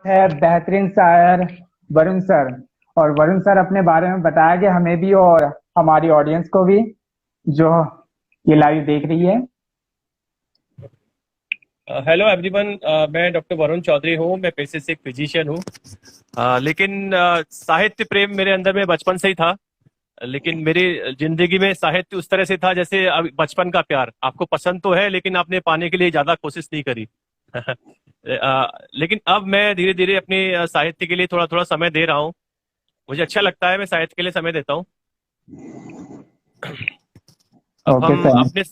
है बेहतरीन शायर वरुण सर। और वरुण सर अपने बारे में बताएंगे हमें भी और हमारी ऑडियंस को भी, जो ये लाइव देख रही है। Hello everyone. मैं डॉक्टर वरुण चौधरी हूँ। मैं पेशे से एक फिजिशियन हूँ। लेकिन साहित्य प्रेम मेरे अंदर में बचपन से ही था। लेकिन मेरी जिंदगी में साहित्य उस तरह से था जैसे अब बचपन का प्यार आपको पसंद तो है, लेकिन आपने पाने के लिए ज्यादा कोशिश नहीं करी। लेकिन अब मैं धीरे धीरे अपने साहित्य के लिए थोड़ा थोड़ा समय दे रहा हूँ। मुझे अच्छा लगता है, मैं साहित्य के लिए समय देता हूँ। अब ओके हम सर। अपने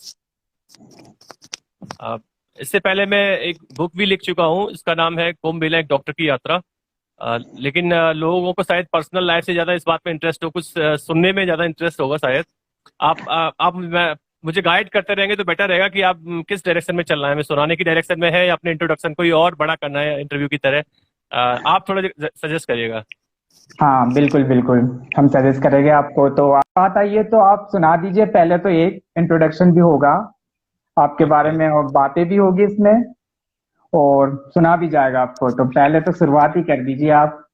अ, इससे पहले मैं एक बुक भी लिख चुका हूँ। इसका नाम है कुंभ मेला एक डॉक्टर की यात्रा। लेकिन लोगों को शायद पर्सनल लाइफ से ज्यादा इस बात में इंटरेस्ट हो, कुछ सुनने में ज्यादा इंटरेस्ट होगा शायद। मुझे गाइड करते रहेंगे तो बेटर रहेगा कि आप किस डायरेक्शन में चलना है। मैं सुनाने की डायरेक्शन में है या अपने इंट्रोडक्शन को ही और बड़ा करना है इंटरव्यू की तरह? आप थोड़ा सजेस्ट करिएगा। हाँ बिल्कुल बिल्कुल, हम सजेस्ट करेंगे आपको। तो आप बात आइए तो आप सुना दीजिए। पहले तो एक इंट्रोडक्शन भी होगा आपके बारे ओके। में और बातें भी होगी इसमें, और सुना भी जाएगा आपको। तो पहले तो शुरुआत ही कर दीजिए आप,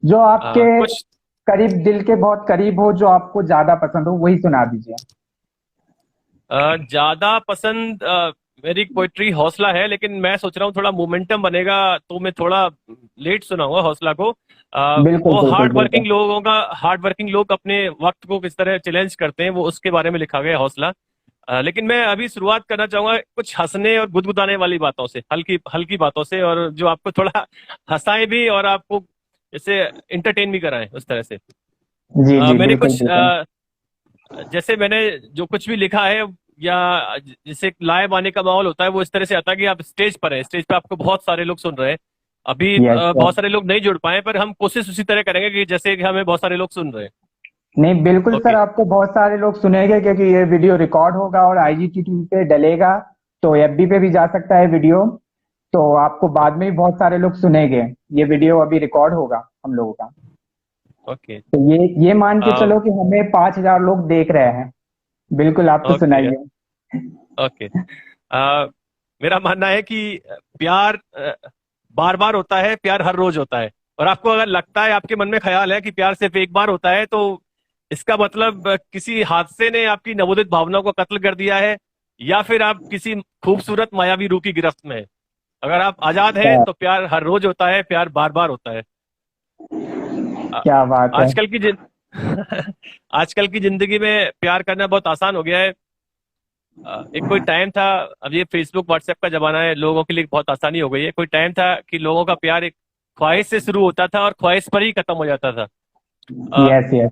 जो आपके कुछ करीब, दिल के बहुत करीब हो, जो आपको ज्यादा पसंद हो वही सुना दीजिए। ज्यादा पसंद मेरी पोइट्री हौसला है, लेकिन मैं सोच रहा हूँ थोड़ा मोमेंटम बनेगा तो मैं थोड़ा लेट सुनाऊंगा हौसला को। बिल्कुल वो बिल्कुल बिल्कुल। हार्ड वर्किंग लोग अपने वक्त को किस तरह चैलेंज करते हैं, वो उसके बारे में लिखा गया है हौसला। लेकिन मैं अभी शुरुआत करना चाहूंगा कुछ हंसने और गुदगुदाने वाली बातों से, हल्की हल्की बातों से, और जो आपको थोड़ा हंसाए भी और आपको जैसे इंटरटेन भी कराएं उस तरह से। जी जी मैंने बिल्कुल कुछ बिल्कुल। जैसे मैंने जो कुछ भी लिखा है, या जैसे लाइव आने का माहौल होता है वो इस तरह से आता है कि आप स्टेज पर हैं, स्टेज पे आपको बहुत सारे लोग सुन रहे हैं। अभी यस सर। बहुत सारे लोग नहीं जुड़ पाए, पर हम कोशिश उसी तरह करेंगे कि जैसे कि हमें बहुत सारे लोग सुन रहे हैं। नहीं बिल्कुल सर, ओके। आपको बहुत सारे लोग सुनेंगे क्योंकि ये वीडियो रिकॉर्ड होगा और आईजीटीवी पे डलेगा, तो एफबी पे भी जा सकता है वीडियो। तो आपको बाद में भी बहुत सारे लोग सुनेंगे। ये वीडियो अभी रिकॉर्ड होगा हम लोगों का। ओके। तो ये मान के चलो कि हमें 5,000 लोग देख रहे हैं। बिल्कुल, आप तो ओके। सुनाइए। ओके। मेरा मानना है कि प्यार बार बार होता है, प्यार हर रोज होता है। और आपको अगर लगता है, आपके मन में ख्याल है कि प्यार सिर्फ एक बार होता है, तो इसका मतलब किसी हादसे ने आपकी नवोदित भावनाओं को कत्ल कर दिया है, या फिर आप किसी खूबसूरत मायावी रूह की गिरफ्त में है। अगर आप आजाद हैं क्या तो प्यार हर रोज होता है, प्यार बार बार होता है। आ- क्या बात है। आजकल की जिन आजकल की जिंदगी में प्यार करना बहुत आसान हो गया है। एक कोई टाइम था, अब ये फेसबुक व्हाट्सएप का जमाना है, लोगों के लिए बहुत आसानी हो गई है। कोई टाइम था कि लोगों का प्यार एक ख्वाहिश से शुरू होता था और ख्वाहिश पर ही खत्म हो जाता था। अ, यस यस।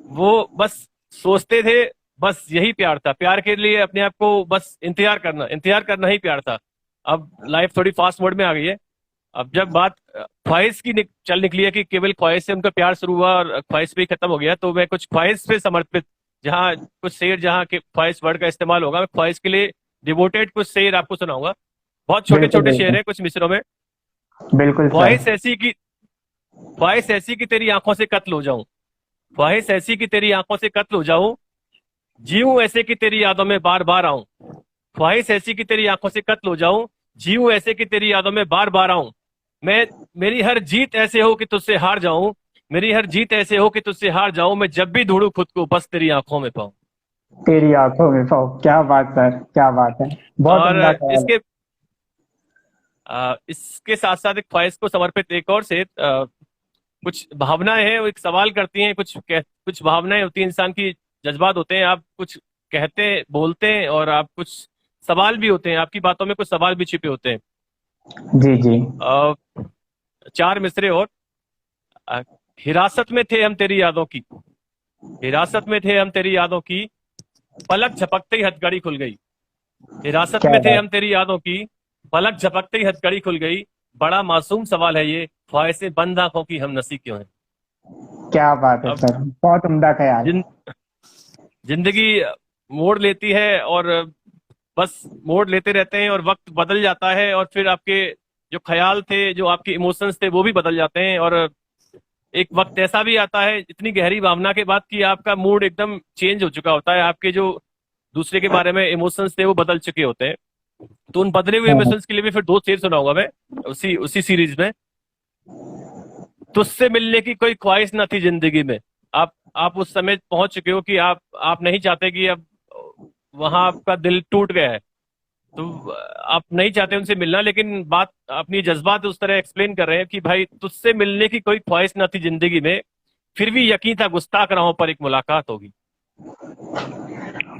वो बस सोचते थे, बस यही प्यार था। प्यार के लिए अपने आप को बस इंतजार करना ही प्यार था। अब लाइफ थोड़ी फास्ट मोड में आ गई है। अब जब बात ख्वाहिश की चल निकली है कि केवल ख्वाहिश से उनका प्यार शुरू हुआ और ख्वाहिश पे ही खत्म हो गया, तो मैं कुछ ख्वाहिश पे समर्पित, जहाँ कुछ शेर, जहाँ के ख्वाहिश वर्ड का इस्तेमाल होगा, मैं ख्वाहिश के लिए डिवोटेड कुछ शेर आपको सुनाऊंगा। बहुत छोटे बिल्कुल छोटे शेर बिल्कुल। हैं, कुछ मिसरों में। बिल्कुल सर। ख्वाहिश ऐसी की ख्वाहिश ऐसी कि तेरी आंखों से कत्ल हो जाऊं। ख्वाहिश ऐसी कि तेरी आंखों से कत्ल हो जाऊं। जीऊं ऐसे कि तेरी यादों में बार बार आऊं। ख्वाहिश ऐसी कि तेरी आंखों से कत्ल हो जाऊं। जीऊं ऐसे कि तेरी यादों में बार बार आऊं। मैं मेरी हर जीत ऐसे हो कि तुझसे हार जाऊं। मेरी हर जीत ऐसे हो कि तुझसे हार जाऊं। मैं जब भी ढूंढूं खुद को बस तेरी आंखों में पाऊं। तेरी आंखों में पाओ। क्या बात सर, क्या बात है। बहुत और उम्दा ख्याल है। इसके साथ साथ एक ख्वाहिश को समर्पित एक और से कुछ भावनाएं हैं, वो एक सवाल करती हैं। कुछ भावनाएं होती हैं, इंसान की जज्बात होते हैं। आप कुछ कहते बोलते हैं, और आप कुछ सवाल भी होते हैं, आपकी बातों में कुछ सवाल भी छिपे होते हैं। जी जी। अ, चार मिसरे और अ, हिरासत में थे हम तेरी यादों की। हिरासत में थे हम तेरी यादों की। पलक झपकते ही हथकड़ी खुल गई। हिरासत क्या में थे बात। हम तेरी यादों की। पलक झपकते ही हथकड़ी खुल गई। बड़ा मासूम सवाल है ये, ख्वाहिशें बंद आंखों की हम नसी क्यों हैं। क्या बात है अब सर, बहुत उम्दा ख्याल। जिन जिंदगी मोड़ लेती है, और बस मोड़ लेते रहते हैं, और वक्त बदल जाता है, और फिर आपके जो ख्याल थे, जो आपके इमोशंस थे, वो भी बदल जाते हैं। और एक वक्त ऐसा भी आता है इतनी गहरी भावना के बाद कि आपका मूड एकदम चेंज हो चुका होता है। आपके जो दूसरे के बारे में इमोशंस थे वो बदल चुके होते हैं। तो उन बदले हुए हाँ, इमोशंस के लिए भी फिर दो शेर सुनाऊंगा मैं, उसी उसी सीरीज में। तुझसे मिलने की कोई ख्वाहिश न थी जिंदगी में। आप उस समय पहुंच चुके हो कि आप नहीं चाहते कि अब वहां आपका दिल टूट गया है, तो आप नहीं चाहते उनसे मिलना, लेकिन बात अपनी जज्बात उस तरह एक्सप्लेन कर रहे हैं कि भाई तुझसे मिलने की कोई ख्वाहिश न थी जिंदगी में, फिर भी यकीन था गुस्ताख राहों पर एक मुलाकात होगी।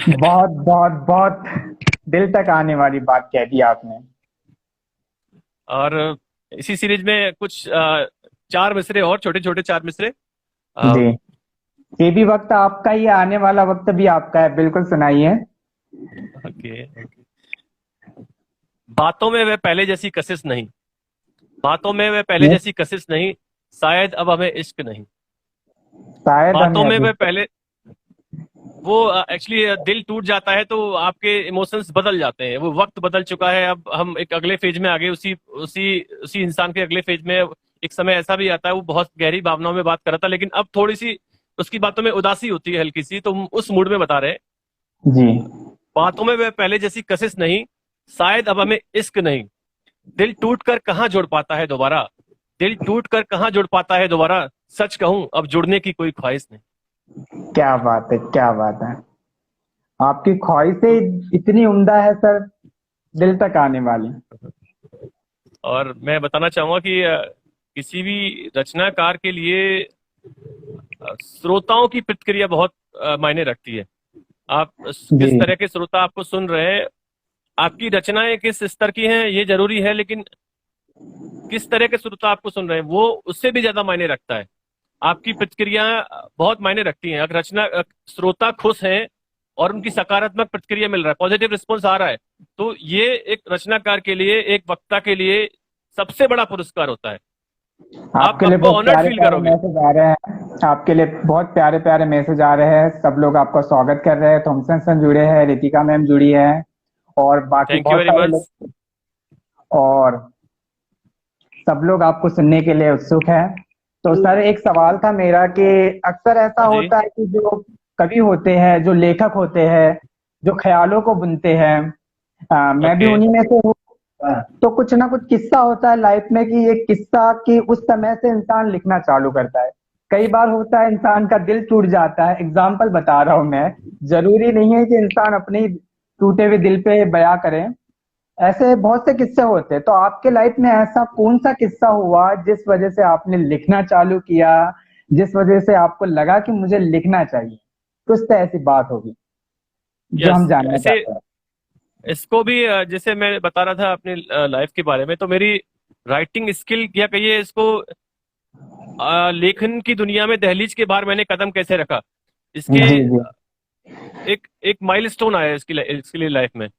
बहुत बहुत बहुत दिल तक आने वाली बात कह दी आपने। और इसी सीरीज में कुछ चार मिसरे और छोटे छोटे चार मिसरे। जी, ये भी वक्त आपका ही है, आने वाला वक्त भी आपका है, बिल्कुल सुनाइए। ओके। बातों में वह पहले जैसी कशिश नहीं, बातों में वह पहले ये जैसी कशिश नहीं, शायद अब हमें इश्क नहीं। शायद बातों हमें में अभी। वह पहले, वो एक्चुअली दिल टूट जाता है तो आपके इमोशंस बदल जाते हैं, वो वक्त बदल चुका है, अब हम एक अगले फेज में आ गए। उसी उसी उसी इंसान के अगले फेज में एक समय ऐसा भी आता है वो बहुत गहरी भावनाओं में बात कर रहा था, लेकिन अब थोड़ी सी उसकी बातों में उदासी होती है हल्की सी, तो हम उस मूड में बता रहे हैं। जी, बातों में वह पहले जैसी कशिश नहीं, शायद अब हमें इश्क नहीं। दिल टूट कर कहाँ जुड़ पाता है दोबारा, दिल टूट कर कहाँ जुड़ पाता है दोबारा, सच कहूं अब जुड़ने की कोई ख्वाहिश नहीं। क्या बात है, क्या बात है। आपकी ख्वाहिशें इतनी उम्दा है सर, दिल तक आने वाली। और मैं बताना चाहूंगा कि किसी भी रचनाकार के लिए श्रोताओं की प्रतिक्रिया बहुत मायने रखती है। आप जी, किस तरह के श्रोता आपको सुन रहे हैं, आपकी रचनाएं किस स्तर की हैं ये जरूरी है, लेकिन किस तरह के श्रोता आपको सुन रहे हैं वो उससे भी ज्यादा मायने रखता है। आपकी प्रतिक्रिया बहुत मायने रखती हैं। अगर श्रोता खुश हैं और उनकी सकारात्मक प्रतिक्रिया मिल रहा है, पॉजिटिव रिस्पॉन्स आ रहा है, तो ये एक रचनाकार के लिए, एक वक्ता के लिए सबसे बड़ा पुरस्कार होता है। आप आपके लिए आपको बहुत ऑनर्ड प्यारे फील प्यारे करोगे। मैसेज आ रहे हैं, आपके लिए बहुत प्यारे प्यारे मैसेज आ रहे हैं। सब लोग आपका स्वागत कर रहे हैं, थॉमसन सर जुड़े हैं, रितिका मैम जुड़ी है, और बाकी थैंक यू बहुत वेरी सारे मच। लोग, और सब लोग आपको सुनने के लिए उत्सुक है। तो सर एक सवाल था मेरा कि अक्सर ऐसा हाँ जी। होता है कि जो कवि होते हैं, जो लेखक होते हैं, जो ख्यालों को बुनते हैं, मैं भी ओके। उन्हीं में से हूँ। तो कुछ ना कुछ किस्सा होता है लाइफ में कि एक किस्सा कि उस समय से इंसान लिखना चालू करता है। कई बार होता है इंसान का दिल टूट जाता है, एग्जाम्पल बता रहा हूं मैं, जरूरी नहीं है कि इंसान अपने ही टूटे हुए दिल पे बयां करे। ऐसे बहुत से किस्से होते हैं, तो आपके लाइफ में ऐसा कौन सा किस्सा हुआ जिस वजह से आपने लिखना चालू किया, जिस वजह से आपको लगा कि मुझे लिखना चाहिए? कुछ तो ऐसी बात होगी जो हम यस, जानना ऐसे चाहते हैं। इसको भी जैसे मैं बता रहा था अपनी लाइफ के बारे में, तो मेरी राइटिंग स्किल या कहिए इसको, लेखन की दुनिया में दहलीज के बाहर मैंने कदम कैसे रखा, इसके जी जी। एक एक माइलस्टोन आया इसके लिए लाइफ में।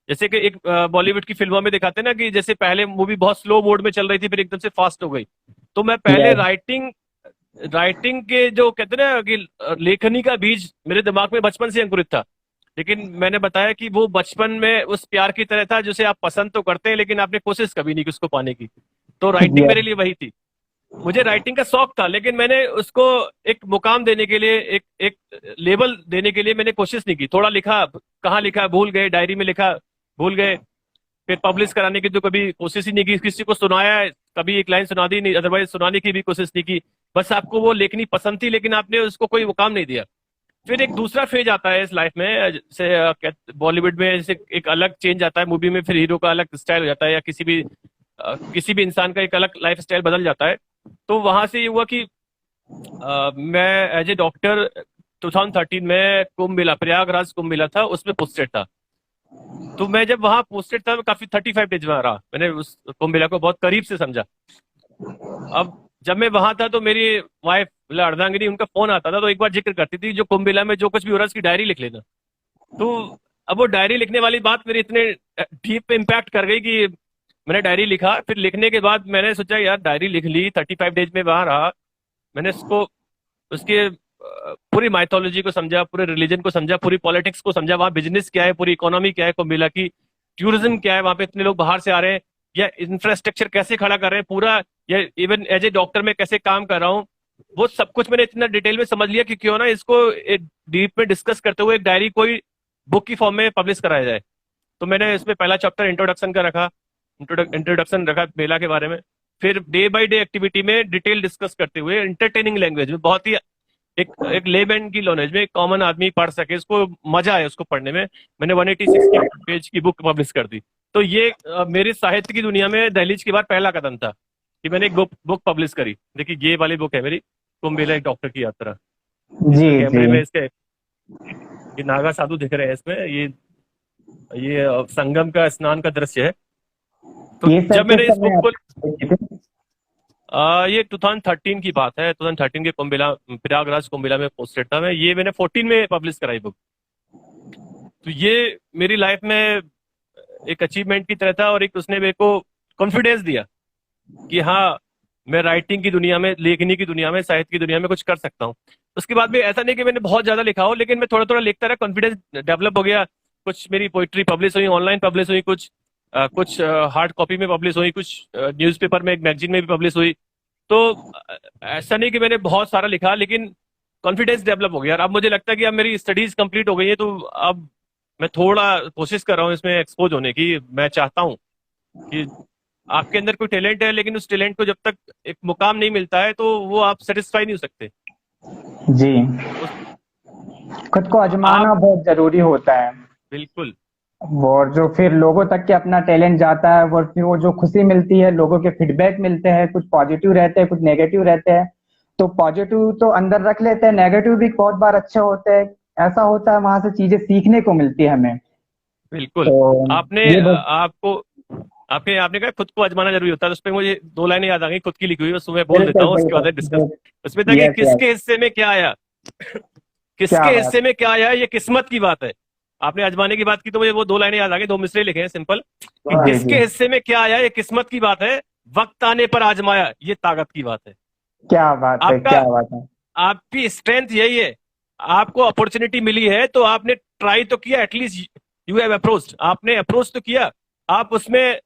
जैसे कि एक बॉलीवुड की फिल्मों में दिखाते हैं ना कि जैसे पहले मूवी बहुत स्लो मोड में चल रही थी फिर एकदम से फास्ट हो गई, तो मैं पहले यस। राइटिंग के जो कहते हैं ना कि लेखनी का बीज मेरे दिमाग में बचपन से अंकुरित था, लेकिन मैंने बताया कि वो बचपन में उस प्यार की तरह था जिसे आप पसंद तो करते हैं लेकिन आपने कोशिश कभी नहीं की उसको पाने की। तो राइटिंग मेरे यस। लिए वही थी। मुझे राइटिंग का शौक था, लेकिन मैंने उसको एक मुकाम देने के लिए, एक एक लेवल देने के लिए मैंने कोशिश नहीं की। थोड़ा लिखा, कहाँ लिखा भूल गए, डायरी में लिखा भूल गए, फिर पब्लिश कराने की तो कभी कोशिश ही नहीं की, किसी को सुनाया कभी एक लाइन सुना दी नहीं, अदरवाइज सुनाने की भी कोशिश नहीं की। बस आपको वो लेखनी पसंद थी लेकिन आपने उसको कोई मुकाम नहीं दिया। फिर एक दूसरा फेज आता है इस लाइफ में, जैसे बॉलीवुड में जैसे एक अलग चेंज आता है मूवी में, फिर हीरो का अलग स्टाइल हो जाता है, या किसी भी इंसान का एक अलग लाइफ स्टाइल बदल जाता है। तो वहां से ये हुआ कि मैं एज ए डॉक्टर 2013 में कुंभ मेला, प्रयागराज कुंभ मेला था उसमें पोस्टेड था। तो मैं जब वहां पोस्टेड था मैं काफी 35 डेज वहां रहा, मैंने उस कुंभ मेला को बहुत करीब से समझा। अब जब मैं वहां था तो मेरी वाइफ मतलब अर्धांगिनी, उनका फोन आता था तो एक बार जिक्र करती थी जो कुंभ मेला में जो कुछ भी हो रहा है उसकी डायरी लिख लेना। तो अब वो डायरी लिखने वाली बात मेरी इतने डीप इम्पैक्ट कर गई कि मैंने डायरी लिखा। फिर लिखने के बाद मैंने सोचा यार डायरी लिख ली, 35 डेज में वहां रहा, मैंने उसको उसके पूरी माइथोलॉजी को समझा, पूरे रिलीजन को समझा, पूरी पॉलिटिक्स को समझा, वहाँ बिजनेस क्या है, पूरी इकोनॉमी क्या है कुंभ मेला की, टूरिज्म क्या है, वहां पे इतने लोग बाहर से आ रहे हैं, या इंफ्रास्ट्रक्चर कैसे खड़ा कर रहे हैं पूरा, या इवन एज ए डॉक्टर में कैसे काम कर रहा हूँ, वो सब कुछ मैंने इतना डिटेल में समझ लिया कि क्यों ना इसको एक डीप में डिस्कस करते हुए एक डायरी कोई बुक की फॉर्म में पब्लिश कराया जाए। तो मैंने इसमें पहला चैप्टर इंट्रोडक्शन का रखा, इंट्रोडक्शन रखा मेला के बारे में। फिर डे बाय डे एक्टिविटी में डिटेल डिस्कस करते हुए एंटरटेनिंग लैंग्वेज में, बहुत ही एक लेमैन की नॉलेज में, एक कॉमन आदमी पढ़ सके, इसको मजा आए उसको पढ़ने में, मैंने 186 की पेज की बुक पब्लिश कर दी। तो ये मेरी साहित्य की दुनिया में दहलीज के बाद पहला कदम था कि मैंने एक बुक पब्लिश करी। देखिए ये वाली बुक है मेरी, कुंभमेला एक डॉक्टर की यात्रा। जी कैमरे जी। में इसके ये नागा साधु दिख रहे हैं इसमें, ये संगम का स्नान का दृश्य है। तो ये सर जब किस मैंने इस समय बुक आप को लिखे थे? ये 2013 की बात है, 2013 के कुंभमेला, प्रयागराज कुंभमेला में पोस्टेड था मैं, ये मैंने 14 में पब्लिश कराई बुक। तो ये मेरी लाइफ में एक अचीवमेंट की तरह था, और एक उसने मेरे को कॉन्फिडेंस दिया कि हाँ मैं राइटिंग की दुनिया में, लेखनी की दुनिया में, साहित्य की दुनिया में कुछ कर सकता हूँ। उसके बाद में ऐसा नहीं कि मैंने बहुत ज्यादा लिखा हो, लेकिन मैं थोड़ा थोड़ा लिखता रहा, कॉन्फिडेंस डेवलप हो गया। कुछ मेरी पोइट्री पब्लिश हुई, ऑनलाइन पब्लिश हुई, कुछ हार्ड कॉपी में पब्लिश हुई, कुछ न्यूज़पेपर में, एक मैगजीन में भी पब्लिश हुई। तो ऐसा नहीं कि मैंने बहुत सारा लिखा, लेकिन कॉन्फिडेंस डेवलप हो गया। और अब मुझे लगता है कि अब मेरी स्टडीज कंप्लीट हो गई है, तो अब मैं थोड़ा कोशिश कर रहा हूँ इसमें एक्सपोज होने की। मैं चाहता हूँ कि आपके अंदर कोई टैलेंट है, लेकिन उस टैलेंट को जब तक एक मुकाम नहीं मिलता है तो वो आप सेटिस्फाई नहीं हो सकते। जी, उस खुद को आप आजमाना बहुत जरूरी होता है। बिल्कुल और जो फिर लोगों तक के अपना टैलेंट जाता है, वो फिर वो जो खुशी मिलती है, लोगों के फीडबैक मिलते हैं, कुछ पॉजिटिव रहते हैं, कुछ नेगेटिव रहते हैं। तो पॉजिटिव तो अंदर रख लेते हैं, नेगेटिव भी बहुत बार अच्छे होते हैं। ऐसा होता है, वहां से चीजें सीखने को मिलती है हमें। बिल्कुल। तो आपने ये बहुत। आपको आपने आपने कहा खुद को आजमाना जरूरी होता है, तो उस पर मुझे दो लाइनें याद आ गई खुद की लिखी हुई, बस मैं बोल देता बिल्कुल हूँ, उसके बाद डिस्कस। बिल्कुल। उसमें था कि यस यस। किसके हिस्से में क्या आया, क्या किसके बात। हिस्से में क्या आया, ये किस्मत की बात है। आपने आजमाने की बात की तो मुझे वो दो लाइनें याद आ गई, दो मिसरे लिखे हैं सिंपल, कि जी किसके जी। हिस्से में क्या आया ये किस्मत की बात है, वक्त आने पर आजमाया ये ताकत की बात है। क्या बात है, आपका क्या बात है। आपकी स्ट्रेंथ यही है। आपको अपॉर्चुनिटी मिली है तो आपने ट्राई तो किया, एटलीस्ट यू हैव अप्रोच्ड, आपने अप्रोच तो किया। आप उसमें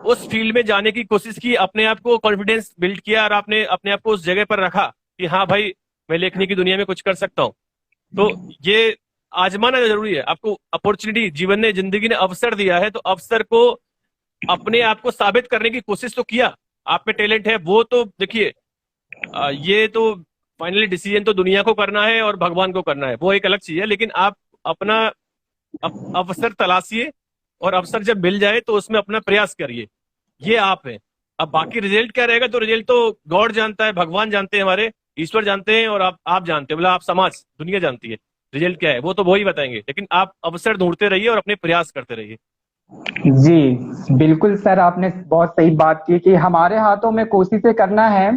उस फील्ड में जाने की कोशिश की, अपने आप को कॉन्फिडेंस बिल्ड किया, और आपने अपने आप को उस जगह पर रखा कि हाँ भाई मैं लेखनी की दुनिया में कुछ कर सकता हूँ। तो ये आजमाना जरूरी है। आपको अपॉर्चुनिटी, जीवन ने, जिंदगी ने अवसर दिया है, तो अवसर को अपने आप को साबित करने की कोशिश तो किया। आप में टैलेंट है वो तो देखिए, ये तो फाइनली डिसीजन तो दुनिया को करना है और भगवान को करना है, वो एक अलग चीज है। लेकिन आप अपना अवसर तलाशिए, और अवसर जब मिल जाए तो उसमें अपना प्रयास करिए। ये आप है। अब बाकी रिजल्ट क्या रहेगा, तो रिजल्ट तो गॉड जानता है, भगवान जानते हैं, हमारे ईश्वर जानते हैं, और आप जानते हैं, मतलब आप समाज, दुनिया जानती है रिजल्ट क्या है, वो तो वही बताएंगे। लेकिन आप अवसर ढूंढते रहिए और अपने प्रयास करते रहिए। जी बिल्कुल सर, आपने बहुत सही बात की कि हमारे हाथों में कोशिशें करना है।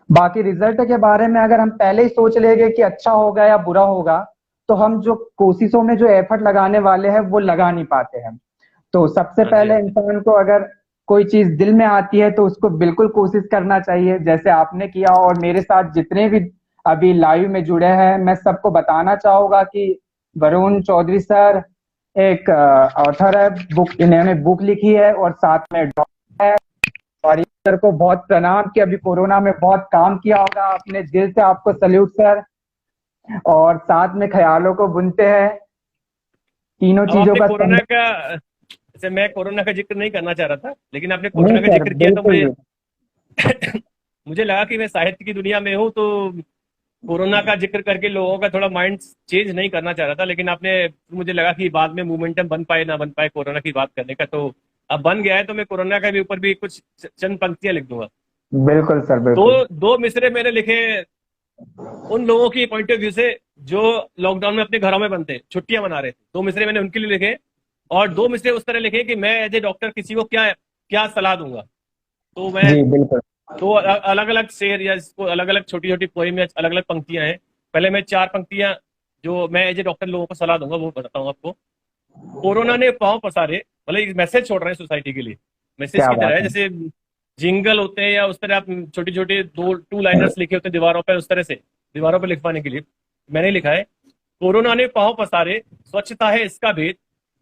बाकी रिजल्ट के बारे में अगर हम पहले ही सोच लेंगे कि अच्छा होगा या बुरा होगा, तो हम जो कोशिशों में जो एफर्ट लगाने वाले हैं वो लगा नहीं पाते हैं। तो सबसे हाँ जी, हाँ पहले जी। इंसान को अगर कोई चीज दिल में आती है तो उसको बिल्कुल कोशिश करना चाहिए, जैसे आपने किया। और मेरे साथ जितने भी अभी लाइव में जुड़े हैं, मैं सबको बताना चाहूंगा कि वरुण चौधरी सर एक ऑथर है, बुक, इन्होंने बुक लिखी है, और साथ में डॉक्टर है। और ये सर को बहुत प्रणाम कि अभी कोरोना में बहुत काम किया होगा, अपने दिल से आपको सल्यूट सर। और साथ में ख्यालों को बुनते हैं, तीनों अब चीजों आपने का कोरोना संग। का, जैसे मैं कोरोना का जिक्र नहीं करना चाह रहा था, लेकिन आपने नहीं कोरोना का सर, जिक्र किया तो बिल्कुल मुझे भी। मुझे लगा कि मैं साहित्य की दुनिया में हूँ, तो कोरोना का जिक्र करके लोगों का थोड़ा माइंड चेंज नहीं करना चाह रहा था। लेकिन आपने, मुझे लगा कि बाद में मोमेंटम बन पाए ना बन पाए कोरोना की बात करने का, तो अब बन गया है, तो मैं कोरोना का भी ऊपर भी कुछ चंद पंक्तियां लिख दूंगा। बिल्कुल सर, दो बिल्कुल। दो मिसरे मैंने लिखे उन लोगों की पॉइंट ऑफ व्यू से जो लॉकडाउन में अपने घरों में बनते हैं, छुट्टियां मना रहे थे। दो मिसरे मैंने उनके लिए लिखे, और दो मिसरे उस तरह लिखे कि मैं एज ए डॉक्टर किसी को क्या क्या सलाह दूंगा। तो मैं जी बिल्कुल। दो अलग अलग शेर, या इसको अलग अलग छोटी छोटी पोइम, या अलग अलग पंक्तियां हैं। पहले मैं चार पंक्तियां जो मैं एज ए डॉक्टर लोगों को सलाह दूंगा वो बताता हूँ आपको। कोरोना ने पांव पसारे, मतलब एक मैसेज छोड़ रहे हैं सोसाइटी के लिए, मैसेज क्या की तरह बात है, है। जैसे जिंगल होते हैं, या उस तरह आप छोटी छोटी दो टू लाइनर्स लिखे होते हैं दीवारों पर, उस तरह से दीवारों पर लिखवाने के लिए मैंने लिखा है। कोरोना ने पांव पसारे, स्वच्छता है इसका भेद,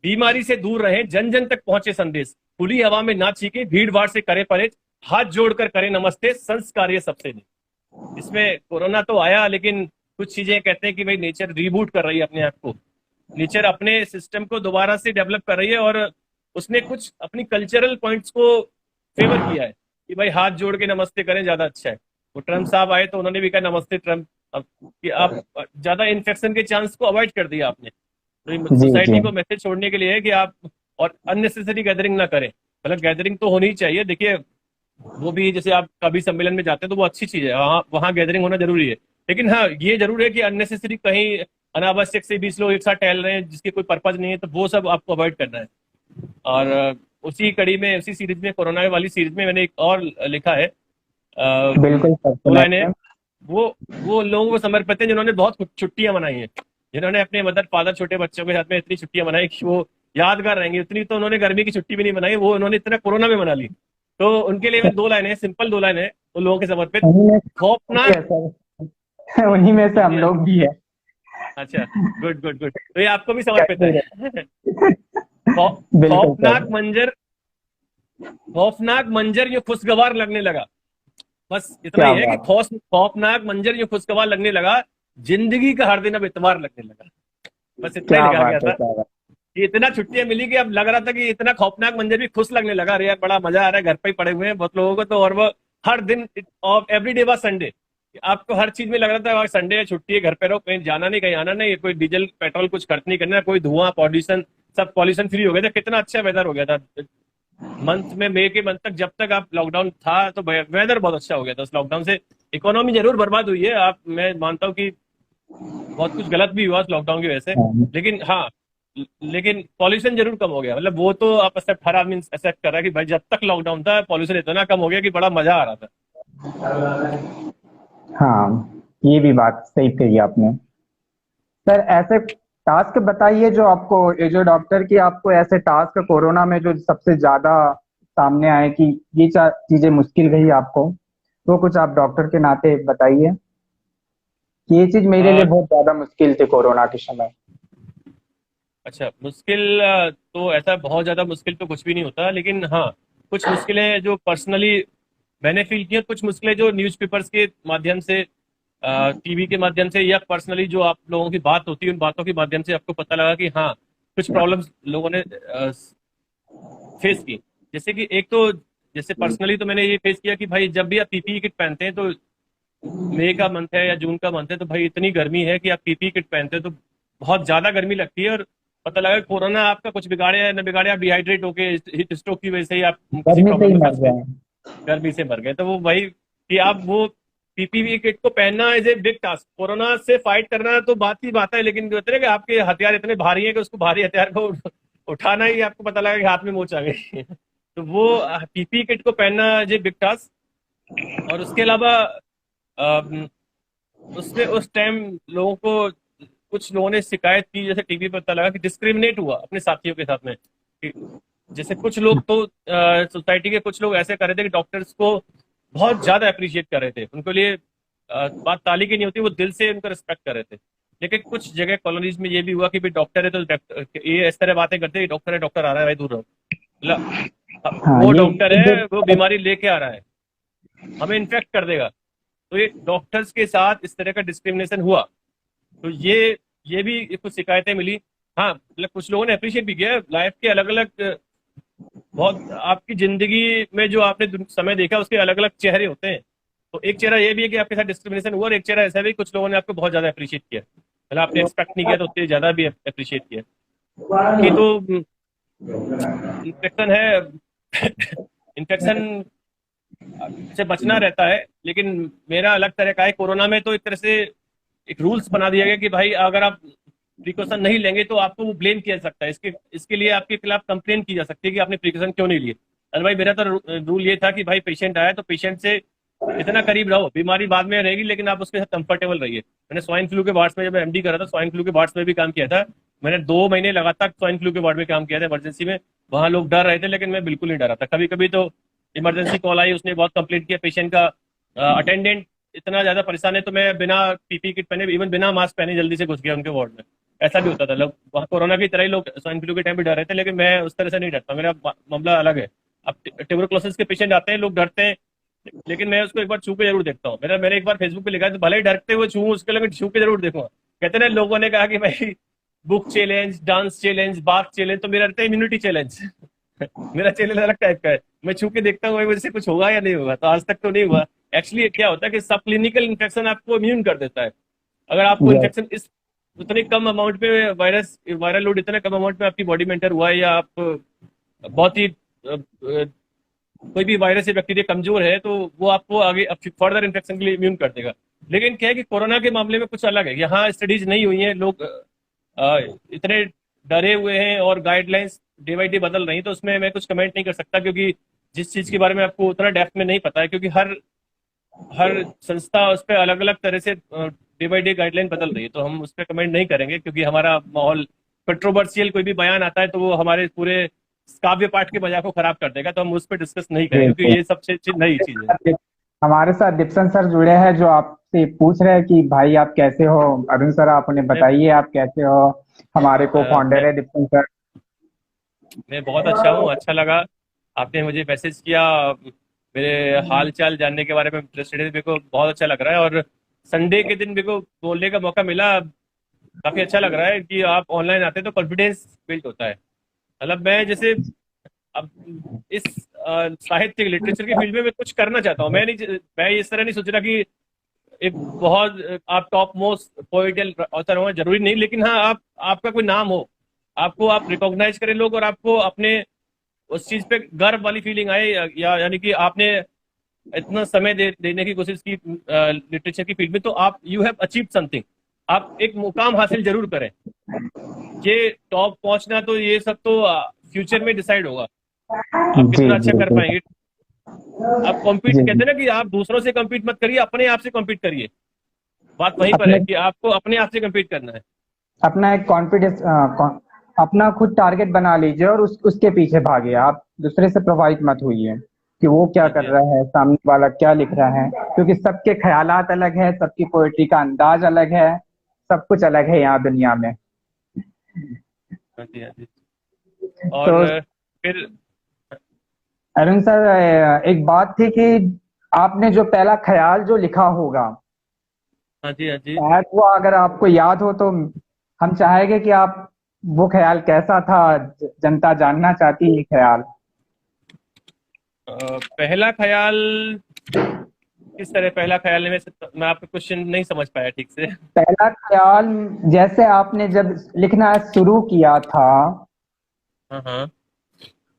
बीमारी से दूर रहे, जन जन तक पहुंचे संदेश, खुली हवा में ना छीके, भीड़ भाड़ से करे परहेज, हाथ जोड़कर करे नमस्ते, संस्कार ये सबसे नहीं। इसमें कोरोना तो आया, लेकिन कुछ चीजें कहते हैं कि भाई नेचर रीबूट कर रही है अपने आप को, नेचर अपने सिस्टम को दोबारा से डेवलप कर रही है, और उसने कुछ अपनी कल्चरल पॉइंट्स को फेवर किया है। कि भाई हाथ जोड़ के नमस्ते करें, ज्यादा अच्छा है। वो ट्रम्प साहब आए तो उन्होंने भी कहा नमस्ते ट्रम्प। अब कि आप ज्यादा इन्फेक्शन के चांस को अवॉइड कर दिया आपने, तो ये जी जी। सोसाइटी को मैसेज छोड़ने के लिए है कि आप और अननेसेसरी गैदरिंग ना करें। मतलब गैदरिंग तो होनी ही चाहिए, देखिए वो भी जैसे आप कभी सम्मेलन में जाते हैं तो वो अच्छी चीज है, वहाँ वहाँ गैदरिंग होना जरूरी है। लेकिन हाँ, ये जरूर है कि अननेसेसरी कहीं अनावश्यक से 20 लोग एक साथ टहल रहे हैं जिसके कोई पर्पज नहीं है, तो वो सब आपको अवॉइड करना है। और उसी कड़ी में, उसी सीरीज में, कोरोना वाली सीरीज में मैंने एक और लिखा है, बिल्कुल सर, दो लाइनें। सुनाइए। वो वो लोगों को समर्पित है जिन्होंने बहुत छुट्टियां मनाई हैं, जिन्होंने अपने मदर फादर छोटे बच्चों के साथ में इतनी छुट्टियां मनाई कि वो यादगार रहेंगी। उतनी तो उन्होंने गर्मी की छुट्टी भी नहीं मनाई, वो उन्होंने इतना कोरोना में मना ली। तो उनके लिए मैं दो लाइनें, सिंपल दो लाइनें उन लोगों के समर्पित। उन्हीं में से खौफनाक। है सर, उन्हीं में से हाँ हम जी, हाँ जी। लोग भी है। अच्छा, गुड गुड गुड, तो ये आपको भी समर्पित कैसे है। रहे? बिल्कुल खौफनाक सर। मंजर, खौफनाक मंजर ये खुशगवार लगने लगा। बस इतना क्या ही है कि बात। खौफनाक मंजर ये खुशगवार लगने लगा, जिंदगी का हर दिन अब इतवार लगने लगा। बस इतना ही क्या लिखा गया बात है, था क्या बात। कि इतना छुट्टियां मिली कि अब लग रहा था कि इतना खौफनाक मंजर भी खुश लगने लगा। अरे यार बड़ा मजा आ रहा है, घर पे ही पड़े हुए हैं बहुत लोगों को तो, और वो हर दिन of every day was Sunday. आपको हर चीज में लग रहा था आज संडे है, छुट्टी है, घर पे रहो, कहीं जाना नहीं, कहीं आना नहीं, कोई डीजल पेट्रोल कुछ खर्च नहीं करना, कोई धुआं पॉल्यूशन, सब पॉल्यूशन फ्री हो गया था। कितना अच्छा वेदर हो गया था मंथ में, मई के मंथ तक, जब तक आप लॉकडाउन था तो वेदर बहुत अच्छा हो गया था। उस लॉकडाउन से इकोनॉमी जरूर बर्बाद हुई है, आप, मैं मानता हूँ कि बहुत कुछ गलत भी हुआ उस लॉकडाउन की वजह से, हाँ, लेकिन हाँ, लेकिन पॉल्यूशन जरूर कम हो गया। मतलब वो तो आप एक्सेप्ट, हर आदमी एक्सेप्ट कर रहा है कि भाई जब तक लॉकडाउन था पॉल्यूशन इतना कम हो गया कि बड़ा मजा आ रहा था। हाँ, ये भी बात सही कही आपने। सर ऐसे टास्क बताइए जो आपको, ये जो डॉक्टर की आपको ऐसे टास्क कोरोना में जो सबसे ज्यादा सामने आए कि ये चीजें मुश्किल रही आपको, वो कुछ आप डॉक्टर के नाते बताइए कि ये चीज मेरे लिए आ, बहुत ज्यादा मुश्किल थी कोरोना के समय। अच्छा, मुश्किल तो ऐसा बहुत ज्यादा मुश्किल तो कुछ भी नहीं होता, लेकिन हाँ, कुछ मुश्किलें जो पर्सनली मैंने फील की हैं, कुछ मुश्किलें जो न्यूज़पेपर्स के माध्यम से, टीवी के माध्यम से, या पर्सनली जो आप लोगों की बात होती है उन बातों के माध्यम से आपको पता लगा कि हाँ, कुछ प्रॉब्लम्स लोगों ने फेस की। जैसे कि एक तो, जैसे पर्सनली तो मैंने ये फेस किया कि भाई जब भी आप पीपीई किट पहनते हैं तो, मई का मंथ है या जून का मंथ है तो भाई इतनी गर्मी है कि आप पीपीई किट पहनते हैं तो बहुत ज्यादा गर्मी लगती है, और पता लगा कि कोरोना आपका कुछ बिगाड़े या न बिगाड़े, आप डिहाइड्रेट होके हीट स्ट्रोक की वजह से ही आप किसी गर्मी से प्रॉब्लम ही में मर फंस गए, गए। गर्मी से मर गए। तो वो वही कि आप वो पीपीई किट को पहनना is a big task. Corona से फाइट करना तो बात ही बात है, लेकिन जो होता है कि आपके हथियार इतने भारी हैं कि उसको, भारी हथियार को उठाना ही आपको पता लगा कि हाथ में मोच आ गई। तो वो पीपीई किट को पहनना इज ए बिग टास्क। और उसके अलावा अम, उसमें उस टाइम लोगों को, कुछ लोगों ने शिकायत की, जैसे टीवी पर पता लगा कि डिस्क्रिमिनेट हुआ अपने साथियों के साथ में, कि जैसे कुछ लोग तो सोसाइटी के कुछ लोग ऐसे कर रहे थे कि डॉक्टर्स को बहुत ज्यादा अप्रिशिएट कर रहे थे, उनके लिए बात ताली की नहीं होती, वो दिल से उनका रिस्पेक्ट कर रहे थे। लेकिन कुछ जगह कॉलोनीज में ये भी हुआ कि भाई डॉक्टर है तो ये इस तरह बातें करते हैं, डॉक्टर है, डॉक्टर आ रहा है, भाई दूर रहो। मतलब हाँ, वो डॉक्टर ये जो है, वो बीमारी लेके आ रहा है, हमें इन्फेक्ट कर देगा। तो ये डॉक्टर्स के साथ इस तरह का डिस्क्रिमिनेशन हुआ। तो ये भी कुछ शिकायतें मिली। हाँ, मतलब कुछ लोगों ने अप्रिशिएट भी किया। लाइफ के अलग अलग, बहुत आपकी जिंदगी में जो आपने समय देखा उसके अलग अलग चेहरे होते हैं। तो एक चेहरा ये भी है कि आपके साथ डिस्क्रिमिनेशन हुआ, और एक चेहरा ऐसा भी कुछ लोगों ने आपको बहुत ज्यादा अप्रिशिएट किया, मतलब आपने एक्सपेक्ट नहीं किया तो उतनी ज्यादा भी अप्रिशिएट किया। बाकी तो इन्फेक्शन है। इन्फेक्शन से बचना रहता है, लेकिन मेरा अलग तरह का है। कोरोना में तो एक तरह से एक रूल्स बना दिया गया कि भाई अगर आप प्रिकॉशन नहीं लेंगे तो आपको वो ब्लेम किया जा सकता है, इसके इसके लिए आपके खिलाफ कंप्लेन की जा सकती है कि आपने प्रिकॉशन क्यों नहीं लिए। अरे भाई, मेरा तो रूल ये था कि भाई पेशेंट आया तो पेशेंट से जितना करीब रहो, बीमारी बाद में रहेगी लेकिन आप उसके साथ कंफर्टेबल रहिए। मैंने स्वाइन फ्लू के वार्ड्स में, जब मैं एमडी कर रहा था, स्वाइन फ्लू के वार्ड्स में भी काम किया था। मैंने 2 महीने लगातार स्वाइन फ्लू के वार्ड में काम किया था इमरजेंसी में। वहां लोग डर रहे थे लेकिन मैं बिल्कुल नहीं डरा था। कभी कभी तो इमरजेंसी कॉल आई, उसने बहुत कंप्लेंट किया पेशेंट का, अटेंडेंट इतना ज्यादा परेशान है, तो मैं बिना पीपी किट पहने, इवन बिना मास्क पहने जल्दी से घुस गया उनके वार्ड में। ऐसा भी होता था। लोग वहाँ कोरोना की तरह ही लोग स्वाइन फ्लू के टाइम भी डर रहे थे, लेकिन मैं उस तरह से नहीं डरता, मेरा मामला अलग है। अब ट्यूबरकुलोसिस के पेशेंट आते हैं, लोग डरते हैं, लेकिन मैं उसको एक बार छू के जरूर देखता हूँ। मैंने एक बार फेसबुक पे लिखा है तो भले ही डरते हुए छू उसके, लेकिन छू के जरूर देखूंगा। कहते ना, लोगों ने कहा कि भाई book challenge, dance challenge, bath challenge, तो मेरा रहता है इम्यूनिटी चैलेंज। मेरा चैनल अलग टाइप का है, मैं छू के देखता हूँ भाई मुझसे कुछ होगा या नहीं होगा, तो आज तक तो नहीं हुआ। एक्चुअली क्या होता है कि सब क्लिनिकल इन्फेक्शन आपको इम्यून कर देता है। अगर आपको यस। इन्फेक्शन इस उतने कम अमाउंट में वायरल लोड इतने कम अमाउंट में आपकी बॉडी में एंटर हुआ है, या आप बहुत ही कोई भी वायरस या बैक्टीरिया कमजोर है, तो वो आपको आगे फर्दर इन्फेक्शन के लिए इम्यून कर देगा। लेकिन क्या है कि कोरोना के मामले में कुछ अलग है, यहाँ स्टडीज नहीं हुई हैं, लोग इतने डरे हुए हैं और गाइडलाइंस डे बाई डे बदल रही हैं, तो उसमें मैं कुछ कमेंट नहीं कर सकता, क्योंकि जिस चीज के बारे में आपको उतना डेप्थ में नहीं पता है, क्योंकि हर हर संस्था उस पर अलग अलग तरह से डे बाई डे गाइडलाइन बदल रही है, तो हम उस पर कमेंट नहीं करेंगे, क्योंकि हमारा माहौल कंट्रोवर्शियल कोई भी बयान आता है तो वो हमारे पूरे काव्य पाठ के मजा को खराब कर देगा, तो हम उस पर डिस्कस नहीं जी करेंगे, क्योंकि जी। ये सबसे नई चीज है। हमारे साथ दीप्सन सर जुड़े हैं, जो आपसे पूछ रहे हैं कि भाई आप कैसे हो। अरुण सर, आप उन्हें मैं बताइए आप कैसे हो। हमारे को फाउंडर मैं है दीप्सन सर। मैं बहुत अच्छा हूँ, अच्छा लगा आपने मुझे मैसेज किया, मेरे हाल चाल जानने के बारे में इंटरेस्टेड है, मेरे को बहुत अच्छा लग रहा है। और संडे के दिन मेरे को बोलने का मौका मिला, काफी अच्छा लग रहा है कि आप ऑनलाइन आते हैं तो कॉन्फिडेंस बिल्ड होता है। मतलब मैं जैसे अब इस साहित्य लिटरेचर के फील्ड में मैं कुछ करना चाहता हूँ, मैं इस तरह नहीं सोच रहा कि एक बहुत आप टॉप मोस्ट पोइट ऑथर हो, जरूरी नहीं, लेकिन हाँ आप आपका कोई नाम हो, आपको आप रिकॉग्नाइज करें लोग, और आपको अपने उस चीज पे गर्व वाली फीलिंग आए, या यानी कि आपने इतना समय देने की कोशिश की लिटरेचर की फील्ड में, तो आप यू हैव अचीव समथिंग, आप एक मुकाम हासिल जरूर करें। ये टॉप पहुंचना तो ये सब तो फ्यूचर में डिसाइड होगा, आप जी कितना अच्छा जी कर जी पाएंगे। आप कॉम्पीट जी। कहते हैं ना कि आप दूसरों से कम्पीट मत करिए, अपने आप से कम्पीट करिए। बात वहीं पर है अपने कि आपको अपने आप से कम्पीट करना है। अपना एक कॉन्फिडेंस, अपना खुद टारगेट बना लीजिए और उसके पीछे भागिए। आप दूसरे से प्रभावित मत होइए कि वो क्या हाँ कर जी, हाँ जी, रहा है, सामने वाला क्या लिख रहा है, क्योंकि सबके ख्यालात अलग है, सबकी पोएट्री का अंदाज अलग है, सब कुछ अलग है यहाँ दुनिया में। हाँ जी, हाँ जी। तो और फिर अरुण सर, एक बात थी कि आपने जो पहला ख्याल जो लिखा होगा, हाँ जी, हाँ जी। शायद वो अगर आपको याद हो तो हम चाहेंगे कि आप वो ख्याल कैसा था, जनता जानना चाहती है ख्याल। पहला ख्याल किस तरह, पहला ख्याल में मैं आपका क्वेश्चन नहीं समझ पाया ठीक से। पहला ख्याल, जैसे आपने जब लिखना शुरू किया था, हाँ हाँ।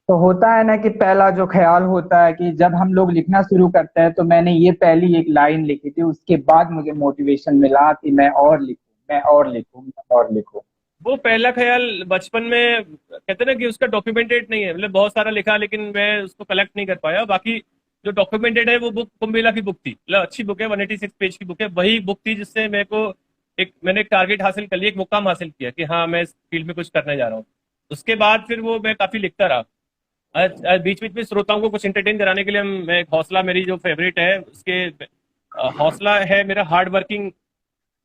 तो होता है ना कि पहला जो ख्याल होता है कि जब हम लोग लिखना शुरू करते हैं, तो मैंने ये पहली एक लाइन लिखी थी, उसके बाद मुझे मोटिवेशन मिला कि मैं और लिखूं, मैं और लिखूं, मैं और लिखूं। वो पहला ख्याल बचपन में कहते हैं ना कि उसका डॉक्यूमेंटेड नहीं है, मतलब बहुत सारा लिखा लेकिन मैं उसको कलेक्ट नहीं कर पाया। बाकी जो डॉक्यूमेंटेड है वो बुक कुंभमेला की बुक थी, मतलब अच्छी बुक है, 186 पेज की बुक है, वही बुक थी जिससे मेरे को मैंने एक टारगेट हासिल कर लिया, एक मुकाम हासिल किया कि हाँ मैं इस फील्ड में कुछ करने जा रहा हूँ। उसके बाद फिर वो मैं काफी लिखता रहा। बीच बीच में श्रोताओं को कुछ एंटरटेन कराने के लिए मैं हौसला मेरी जो फेवरेट है उसके हौसला है मेरा हार्ड वर्किंग।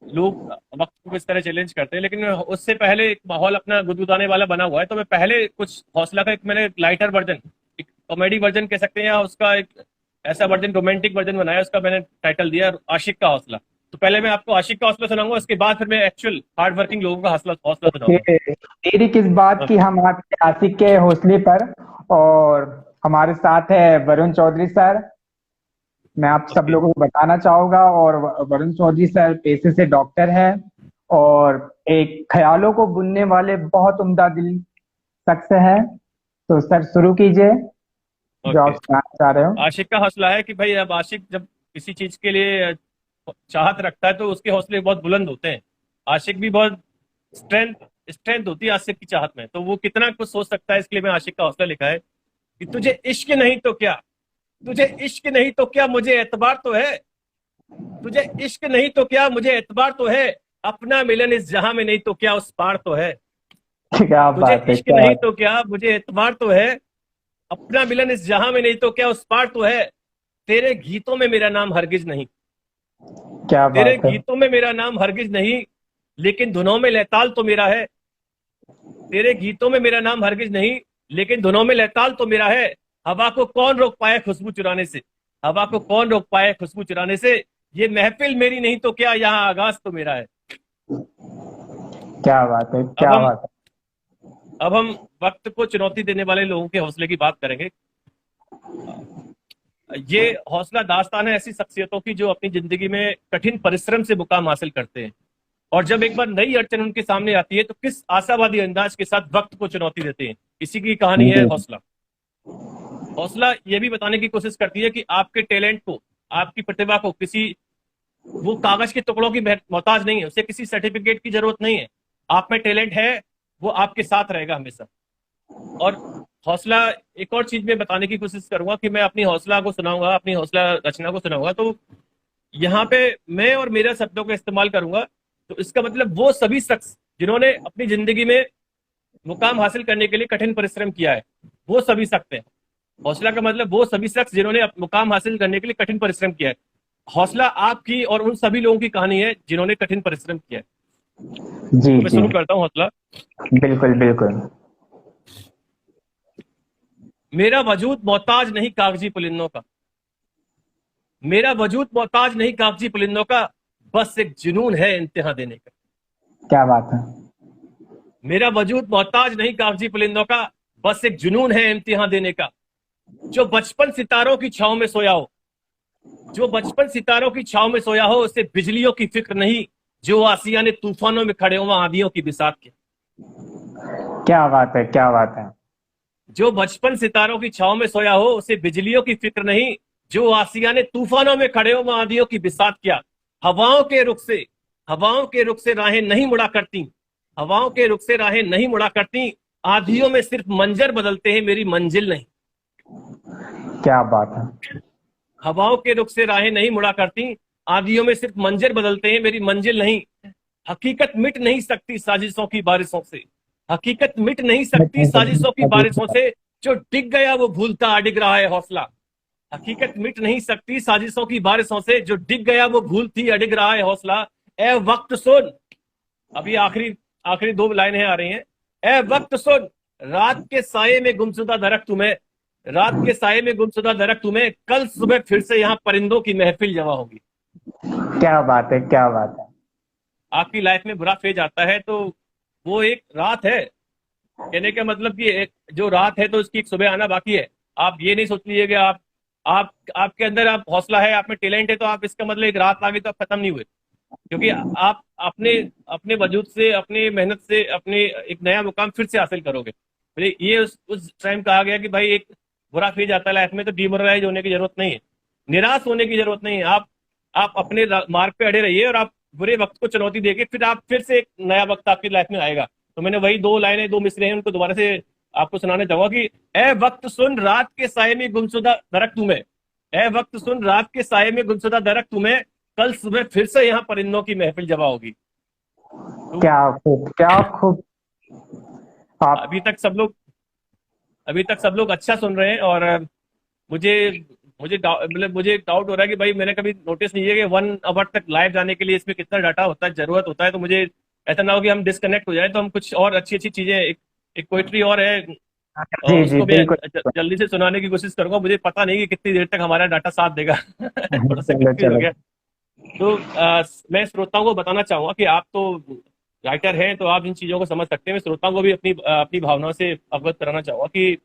लोग वक्त को किस तरह चैलेंज करते हैं, लेकिन उससे पहले एक माहौल अपना गुदगुदाने वाला बना हुआ है, तो मैं पहले कुछ हौसला का एक मैंने लाइटर वर्जन, एक कॉमेडी वर्जन कह सकते हैं, या उसका एक ऐसा वर्जन, रोमांटिक वर्जन बनाया, उसका मैंने टाइटल दिया आशिक का हौसला। तो पहले मैं आपको आशिक का हौसला सुनाऊंगा, उसके बाद फिर मैं एक्चुअल हार्ड वर्किंग लोगों का हौसला हौसला सुनाऊंगा। ओके, देरी किस बात की, हम आपके आशिक के हौसले पर। और हमारे साथ है वरुण चौधरी सर। मैं आप सब ओके। लोगों को बताना चाहूंगा, और वरुण चौधरी सर पेशे से डॉक्टर हैं, और एक ख्यालों को बुनने वाले बहुत उम्दा दिल शख्स हैं। तो सर शुरू कीजिए जो आप ओके। सुनाना चाह रहे हो। आशिक का हौसला है कि भाई अब आशिक जब किसी चीज के लिए चाहत रखता है तो उसके हौसले बहुत बुलंद होते हैं। आशिक भी बहुत स्ट्रेंथ स्ट्रेंथ होती है आशिक की चाहत में, तो वो कितना कुछ सोच सकता है, इसके लिए मैं आशिक का हौसला लिखा है कि तुझे इश्क नहीं तो क्या, तुझे इश्क नहीं तो क्या मुझे एतबार तो है, तुझे इश्क नहीं तो क्या मुझे एतबार तो है, अपना मिलन इस जहां में नहीं तो क्या उस पार तो है। क्या तुझे बात है, इश्क क्या नहीं बात तो क्या मुझे एतबार तो है, अपना मिलन इस जहां में नहीं तो क्या उस पार तो है, तेरे गीतों में मेरा नाम हरगिज नहीं, है, क्या तेरे बात है। गीतों में मेरा नाम हरगिज नहीं, लेकिन धुनों में लहताल तो मेरा है, तेरे गीतों में मेरा नाम हरगिज नहीं, लेकिन धुनों में लहताल तो मेरा है। हवा को कौन रोक पाए खुशबू चुराने से, हवा को कौन रोक पाए खुशबू चुराने से, ये महफिल मेरी नहीं तो क्या यहाँ आगाज तो मेरा है। क्या बात है, अब क्या हम बात है। अब हम वक्त को चुनौती देने वाले लोगों के हौसले की बात करेंगे। ये हौसला दास्तान है ऐसी शख्सियतों की जो अपनी जिंदगी में कठिन परिश्रम से मुकाम हासिल करते हैं, और जब एक बार नई अड़चन उनके सामने आती है तो किस आशावादी अंदाज के साथ वक्त को चुनौती देते हैं। इसी की कहानी है जी हौसला। हौसला ये भी बताने की कोशिश करती है कि आपके टैलेंट को, आपकी प्रतिभा को किसी, वो कागज के टुकड़ों की मोहताज नहीं है, उसे किसी सर्टिफिकेट की जरूरत नहीं है। आप में टैलेंट है, वो आपके साथ रहेगा हमेशा। और हौसला, एक और चीज में बताने की कोशिश करूंगा कि मैं अपनी हौसला को सुनाऊंगा, अपनी हौसला रचना को सुनाऊंगा, तो यहाँ पे मैं और मेरे शब्दों का इस्तेमाल करूंगा। तो इसका मतलब वो सभी शख्स जिन्होंने अपनी जिंदगी में मुकाम हासिल करने के लिए कठिन परिश्रम किया है, वो सभी शख्स हैं। हौसला का मतलब वो सभी शख्स जिन्होंने मुकाम हासिल करने के लिए कठिन परिश्रम किया है। हौसला आपकी और उन सभी लोगों की कहानी है जिन्होंने कठिन परिश्रम किया है। जी तो मैं जी, शुरू करता हूँ हौसला। बिल्कुल बिल्कुल। मेरा वजूद मोहताज नहीं कागजी पुलिंदों का, मेरा वजूद मोहताज नहीं कागजी पुलिंदों का, बस एक जुनून है इम्तिहान देने का। क्या बात है। मेरा वजूद मोहताज नहीं कागजी पुलिंदों का, बस एक जुनून है इम्तिहान देने का। जो बचपन सितारों की छाव में सोया हो, जो बचपन सितारों की छाव में सोया हो, उसे बिजलियों की फिक्र नहीं, जो आसिया ने तूफानों में खड़े हुआ आंधियों की बिसात के। क्या बात है, क्या बात है। जो बचपन सितारों की छाव में सोया हो, उसे बिजलियों की फिक्र नहीं, जो आसिया ने तूफानों में खड़े हुए आंधियों की बिसात किया। हवाओं के रुख से, हवाओं के रुख से राहें नहीं मुड़ा करती, हवाओं के रुख से राहें नहीं मुड़ा करती, आंधियों में सिर्फ मंजर बदलते हैं, मेरी मंजिल नहीं। क्या बात है। हवाओं के रुख से राहें नहीं मुड़ा करती, आंधियों में सिर्फ मंजर बदलते हैं, मेरी मंजिल नहीं। हकीकत मिट नहीं सकती साजिशों की बारिशों से, हकीकत मिट नहीं सकती साजिशों की बारिशों से, जो डिग गया वो भूलता अडिग रहा है हौसला। हकीकत मिट नहीं सकती साजिशों की बारिशों से, जो डिग गया वो भूलती अडिग रहा है हौसला। ए वक्त सुन, अभी आखिरी आखिरी दो लाइनें आ रही हैं। ए वक्त सुन, रात के साये में गुमशुदा दरख्त तुम्हें, रात के साये में गुमशुदा दरख्त तुम्हें, कल सुबह फिर से यहाँ परिंदों की महफिल जमा होगी। क्या बात है, क्या बात है। आपकी लाइफ में बुरा फेज आता है तो वो एक रात है, कहने का मतलब कि एक जो रात है तो उसकी एक सुबह आना बाकी है। आप ये नहीं सोच लीजिए कि आप आपके अंदर आप हौसला है, आप में टैलेंट है, तो आप इसका मतलब एक रात आ गई तो आप खत्म नहीं हुए। क्योंकि आप अपने अपने वजूद से, अपनी मेहनत से, अपने एक नया मुकाम फिर से हासिल करोगे। ये उस टाइम कहा गया कि भाई एक बुरा फेज आता है लाइफ में तो डिमोरलाइज होने की जरूरत नहीं है, निराश होने की जरूरत नहीं है। आप अपने मार्ग पे अड़े रहिए और आप बुरे वक्त को चुनौती देके फिर आप फिर से एक नया वक्त आपकी लाइफ में आएगा। तो मैंने वही दो लाइनें, दो मिसरे हैं, उनको दोबारा से आपको सुनाने चाहूंगा कि ए वक्त सुन, रात के साये में गुमशुदा दरख्त तुम्हें, ए वक्त सुन, रात के साये में गुमशुदा दरख्त तुम्हें, कल सुबह फिर से यहाँ परिंदों की महफिल जमा होगी। तो क्या खूब, क्या खूब। आप अभी तक सब लोग अच्छा सुन रहे हैं, और मुझे मुझे डाउट हो रहा है कि भाई मैंने कभी नोटिस नहीं है कि 1 आवर तक लाइव जाने के लिए इसमें कितना डाटा होता है, जरूरत होता है। तो मुझे ऐसा ना हो कि हम डिस्कनेक्ट हो जाए, तो हम कुछ और अच्छी अच्छी चीजें, एक पोइट्री और है, और जी जी, उसको भी बिल्कुल। जल्दी से सुनाने की कोशिश करूंगा। मुझे पता नहीं कि कितनी देर तक हमारा डाटा साथ देगा। थोड़ा सा चलो कंफ्यूज हो चलो। गया। तो मैं श्रोताओं को बताना चाहूंगा कि आप तो राइटर हैं, तो आप इन चीजों को समझ सकते हैं। मैं श्रोताओं को भी अपनी भावनाओं से अवगत कराना चाहूंगा कि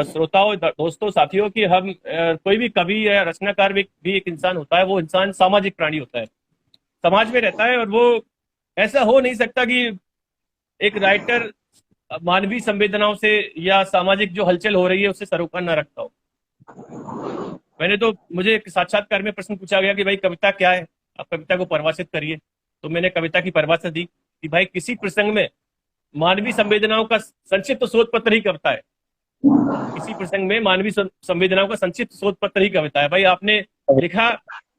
श्रोताओं, दोस्तों, साथियों, कि हम कोई भी कवि या रचनाकार भी एक इंसान होता है। वो इंसान सामाजिक प्राणी होता है, समाज में रहता है, और वो ऐसा हो नहीं सकता कि एक राइटर मानवीय संवेदनाओं से या सामाजिक जो हलचल हो रही है उससे सरोकार न रखता हो। मुझे एक साक्षात्कार में प्रश्न पूछा गया कि भाई कविता क्या है, आप कविता को परिभाषित करिए। तो मैंने कविता की परिभाषा दी कि भाई किसी प्रसंग में मानवीय संवेदनाओं का संक्षिप्त शोध पत्र ही कविता है। किसी प्रसंग में मानवीय संवेदनाओं का संक्षिप्त शोध पत्र ही कविता है। भाई आपने लिखा,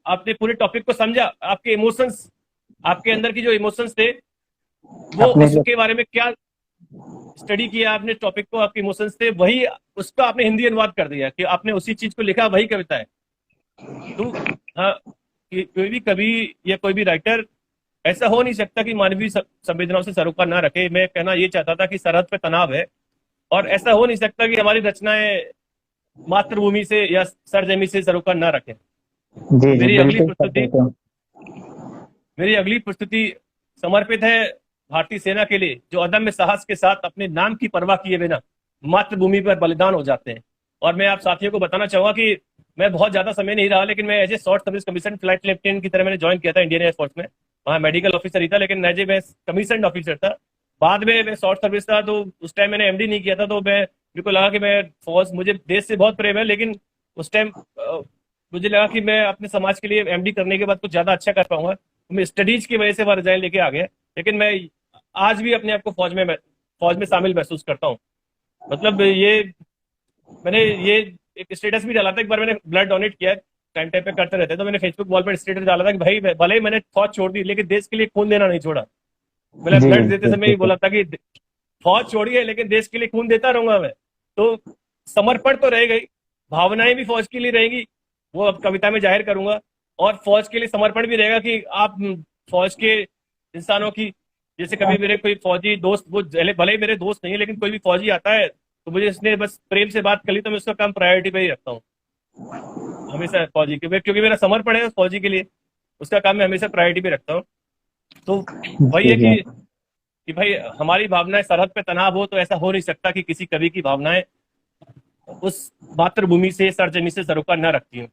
आपने पूरे टॉपिक को समझा, आपके इमोशंस, आपके अंदर की जो इमोशंस थे वो उसके बारे में क्या स्टडी किया आपने, टॉपिक को, आपके इमोशंस थे, वही उसका आपने हिंदी अनुवाद कर दिया कि आपने उसी चीज को लिखा, वही कविता है। तो हाँ, कोई भी कवि या कोई भी राइटर ऐसा हो नहीं सकता कि मानवीय संवेदनाओं से सरोकार ना रखे। मैं कहना ये चाहता था कि सरहद पे तनाव है, और ऐसा हो नहीं सकता कि हमारी रचनाएं मातृभूमि से या सरजमी से सरोकार ना रखें। जी जी, मेरी बिल्कुल। अगली प्रस्तुति समर्पित है भारतीय सेना के लिए जो अदम्य साहस के साथ अपने नाम की परवाह किए बिना मातृभूमि पर बलिदान हो जाते हैं। और मैं आप साथियों को बताना चाहूंगा कि मैं बहुत ज्यादा समय नहीं रहा, लेकिन मैं as a short service commission flight lieutenant की तरह मैंने ज्वाइन किया था इंडियन एयरफोर्स में। वहाँ मेडिकल ऑफिसर ही था, लेकिन एज ए मैं कमीशन ऑफिसर था। बाद में मैं शॉर्ट सर्विस था, तो उस टाइम मैंने एमडी नहीं किया था, तो मेरे को लगा कि मैं फौज, मुझे देश से बहुत प्रेम है, लेकिन उस टाइम मुझे लगा कि मैं अपने समाज के लिए एमडी करने के बाद कुछ ज्यादा अच्छा कर पाऊंगा, तो मैं स्टडीज की वजह से वह रिजाइन लेके आ गया। लेकिन मैं आज भी अपने आप को फौज में शामिल महसूस करता हूँ। मतलब ये मैंने ये एक स्टेटस भी डाला था, एक बार मैंने ब्लड डोनेट किया, टाइम टाइम पे करते रहते, तो मैंने फेसबुक वॉल पर स्टेटस डाला था कि भाई भले ही मैंने फौज छोड़ दी, लेकिन देश के लिए खून देना नहीं छोड़ा। मैंने जी ब्लड देते समय ही बिल्कुल। बोला था कि फौज छोड़ी है, लेकिन देश के लिए खून देता रहूंगा मैं। तो समर्पण तो रह गई, भावनाएं भी फौज के लिए रहेंगी, वो अब कविता में जाहिर करूंगा। और फौज के लिए समर्पण भी रहेगा कि आप फौज के इंसानों की, जैसे कभी मेरे कोई फौजी दोस्त, वो भले ही मेरे दोस्त नहीं है, लेकिन कोई भी फौजी आता है तो मुझे इसने बस प्रेम से बात कर ली, तो मैं उसका काम प्रायोरिटी पे ही रखता हूँ हमेशा फौजी के, क्योंकि मेरा समर्पण है उस फौजी के लिए, उसका काम मैं हमेशा प्रायोरिटी पे रखता हूँ। तो वही जी है जी कि भाई हमारी भावनाएं सरहद पे तनाव हो, तो ऐसा हो नहीं सकता कि किसी कवि की भावनाएं उस मातृभूमि से, सरजमी से सरोकार न रखती हूँ।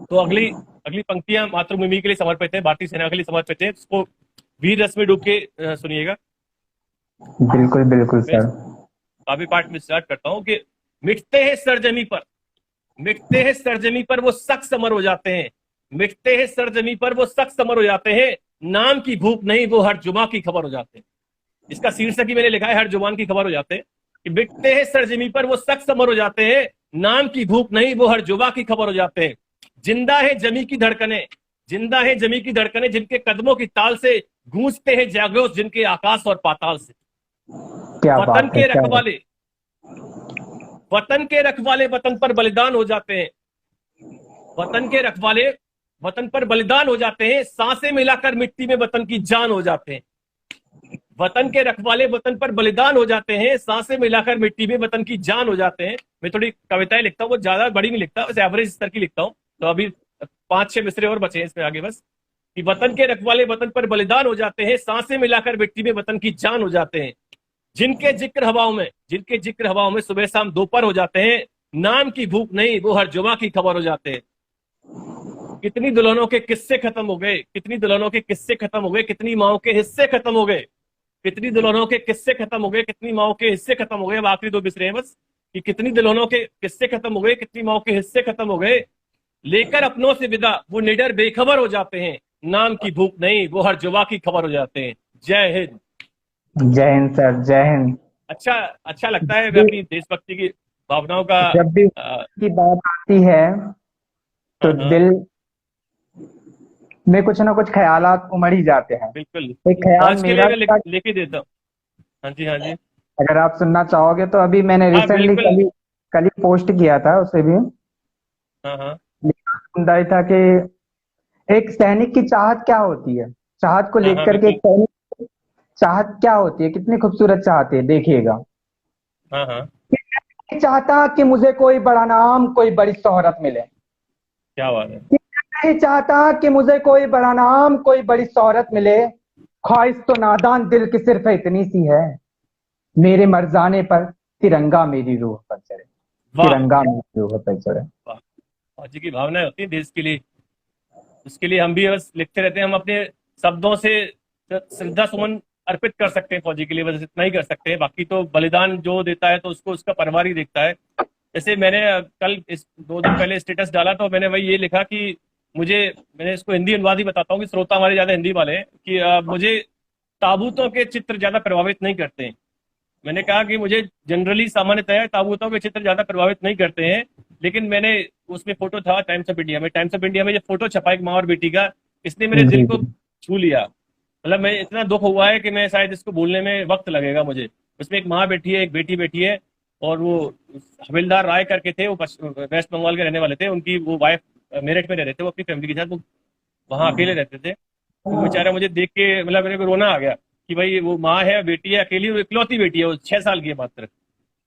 तो अगली अगली पंक्तियां मातृभूमि के लिए समर्पित है, भारतीय सेना के लिए समर्पित है, उसको वीर रस में डूब के सुनिएगा। बिल्कुल बिल्कुल मैं सर। काव्य पाठ में स्टार्ट करता हूँ कि मिटते हैं सरजमी पर, मिटते हैं सरजमी पर वो शख्स अमर हो जाते हैं, मिटते हैं सरजमी पर वो शख्स अमर हो जाते हैं, नाम की भूख नहीं वो हर जुमा की खबर हो जाते हैं। इसका शीर्षक ही मैंने लिखा है हर जुबान की खबर हो जाते हैं, कि मिटते हैं सरजमी पर वो शख्स अमर हो जाते हैं, नाम की भूख नहीं वो हर जुबा की खबर हो जाते हैं। जिंदा है जमी की धड़कने, जिंदा है जमी की धड़कने, जिनके कदमों की ताल से गूंजते हैं जागोश जिनके आकाश और पाताल से। क्या वतन बात है, के क्या बात। रखवाले, वतन के रखवाले वतन पर बलिदान हो जाते हैं, वतन के रखवाले वतन पर बलिदान हो जाते हैं, सांसें मिलाकर मिट्टी में वतन की जान हो जाते हैं। वतन के रखवाले वतन पर बलिदान हो जाते हैं, सांसें मिलाकर मिट्टी में वतन की जान हो जाते हैं। मैं थोड़ी कविताएं लिखता हूँ, वो ज्यादा बड़ी नहीं लिखता, बस एवरेज स्तर की लिखता हूँ। तो अभी 5-6 मिसरे और बचे हैं इसमें आगे, बस कि वतन के रखवाले वतन पर बलिदान हो जाते हैं, सांसें मिलाकर मिट्टी में वतन की जान हो जाते हैं। जिनके जिक्र हवाओं में, जिनके जिक्र हवाओं में सुबह शाम दोपहर हो जाते हैं, नाम की भूख नहीं वो हर जुमा की खबर हो जाते हैं। कितनी दुल्हनों के किस्से खत्म हो गए, कितनी दुल्हनों के किस्से खत्म हो गए, कितनी माओ के हिस्से खत्म हो गए, कितनी दुल्हनों के किस्से खत्म हो गए, कितनी माओ के हिस्से खत्म हो गए। अब आखिरी 2 मिसरे हैं बस, कि कितनी दुल्हनों के किस्से खत्म हो गए, कितनी माओ के हिस्से खत्म हो गए, लेकर अपनों से विदा वो निडर बेखबर हो जाते हैं, नाम की भूख नहीं वो हर जुबा की खबर हो जाते हैं। जय हिंद। जय हिंद सर, जय हिंद। अच्छा अच्छा लगता है भी- अपनी देशभक्ति की भावनाओं का। जब भी की बात आती है तो हाँ हाँ, दिल में कुछ ना कुछ ख्यालात उमड़ ही जाते हैं। बिल्कुल। एक ख्याल फौज के लिए मेरा मैं था, लेके देता हूँ। हाँ जी, हाँ जी। अगर आप सुनना चाहोगे तो अभी मैंने हाँ रिसेंटली बिल्कुल। कल ही पोस्ट किया था उसे भी। हाँ हाँ लिखा ही था कि एक सैनिक की चाहत क्या होती है, चाहत को हाँ हाँ, लेकर के एक बिल्कुल। सैनिक चाहत क्या होती है, कितनी खूबसूरत चाहत है, देखिएगा। हाँ हाँ, नहीं चाहता कि मुझे कोई बड़ा नाम, कोई बड़ी शोहरत मिले। क्या बात है। नहीं चाहता कि मुझे कोई बड़ा नाम, कोई बड़ी शोहरत मिले। ख्वाहिश तो नादान दिल की सिर्फ इतनी सी है, मेरे मर जाने पर तिरंगा मेरी रूह पर चढ़े, वाह तिरंगा मेरी रूह पर चढ़े। वाह, फौजी की भावनाएं होती है देश के लिए, उसके लिए हम भी बस लिखते रहते हैं। हम अपने शब्दों से श्रद्धा सुमन अर्पित कर सकते हैं फौजी के लिए, बस इतना ही कर सकते हैं। बाकी तो बलिदान जो देता है तो उसको उसका परिवार ही देखता है। जैसे मैंने कल 2 दिन पहले स्टेटस डाला, तो मैंने वही ये लिखा कि मैंने इसको हिंदी अनुवाद ही बताता हूँ कि श्रोता हमारे ज्यादा हिंदी वाले हैं, कि मुझे ताबूतों के चित्र ज्यादा प्रभावित नहीं करते हैं। मैंने कहा कि मुझे जनरली सामान्यतः ताबूतों के चित्र ज्यादा प्रभावित नहीं करते हैं, लेकिन मैंने उसमें फोटो था टाइम्स ऑफ इंडिया में, टाइम्स ऑफ इंडिया में ये फोटो छपा एक माँ और बेटी का, इसने मेरे दिल जी को जी छू लिया। मतलब मैं इतना दुख हुआ है कि मैं शायद इसको बोलने में वक्त लगेगा मुझे। उसमें एक माँ बैठी है, एक बेटी बैठी है, और वो हविलदार राय करके थे, वो वेस्ट बंगाल के रहने वाले थे, उनकी वो वाइफ मेरठ में रह रहे थे, वो अपनी फैमिली के साथ वो वहाँ अकेले रहते थे। वो बेचारा मुझे देख के, मतलब मेरे को रोना आ गया कि भाई वो माँ है, बेटी है, अकेली, वो इकलौती बेटी है, वो 6 साल की है मात्र।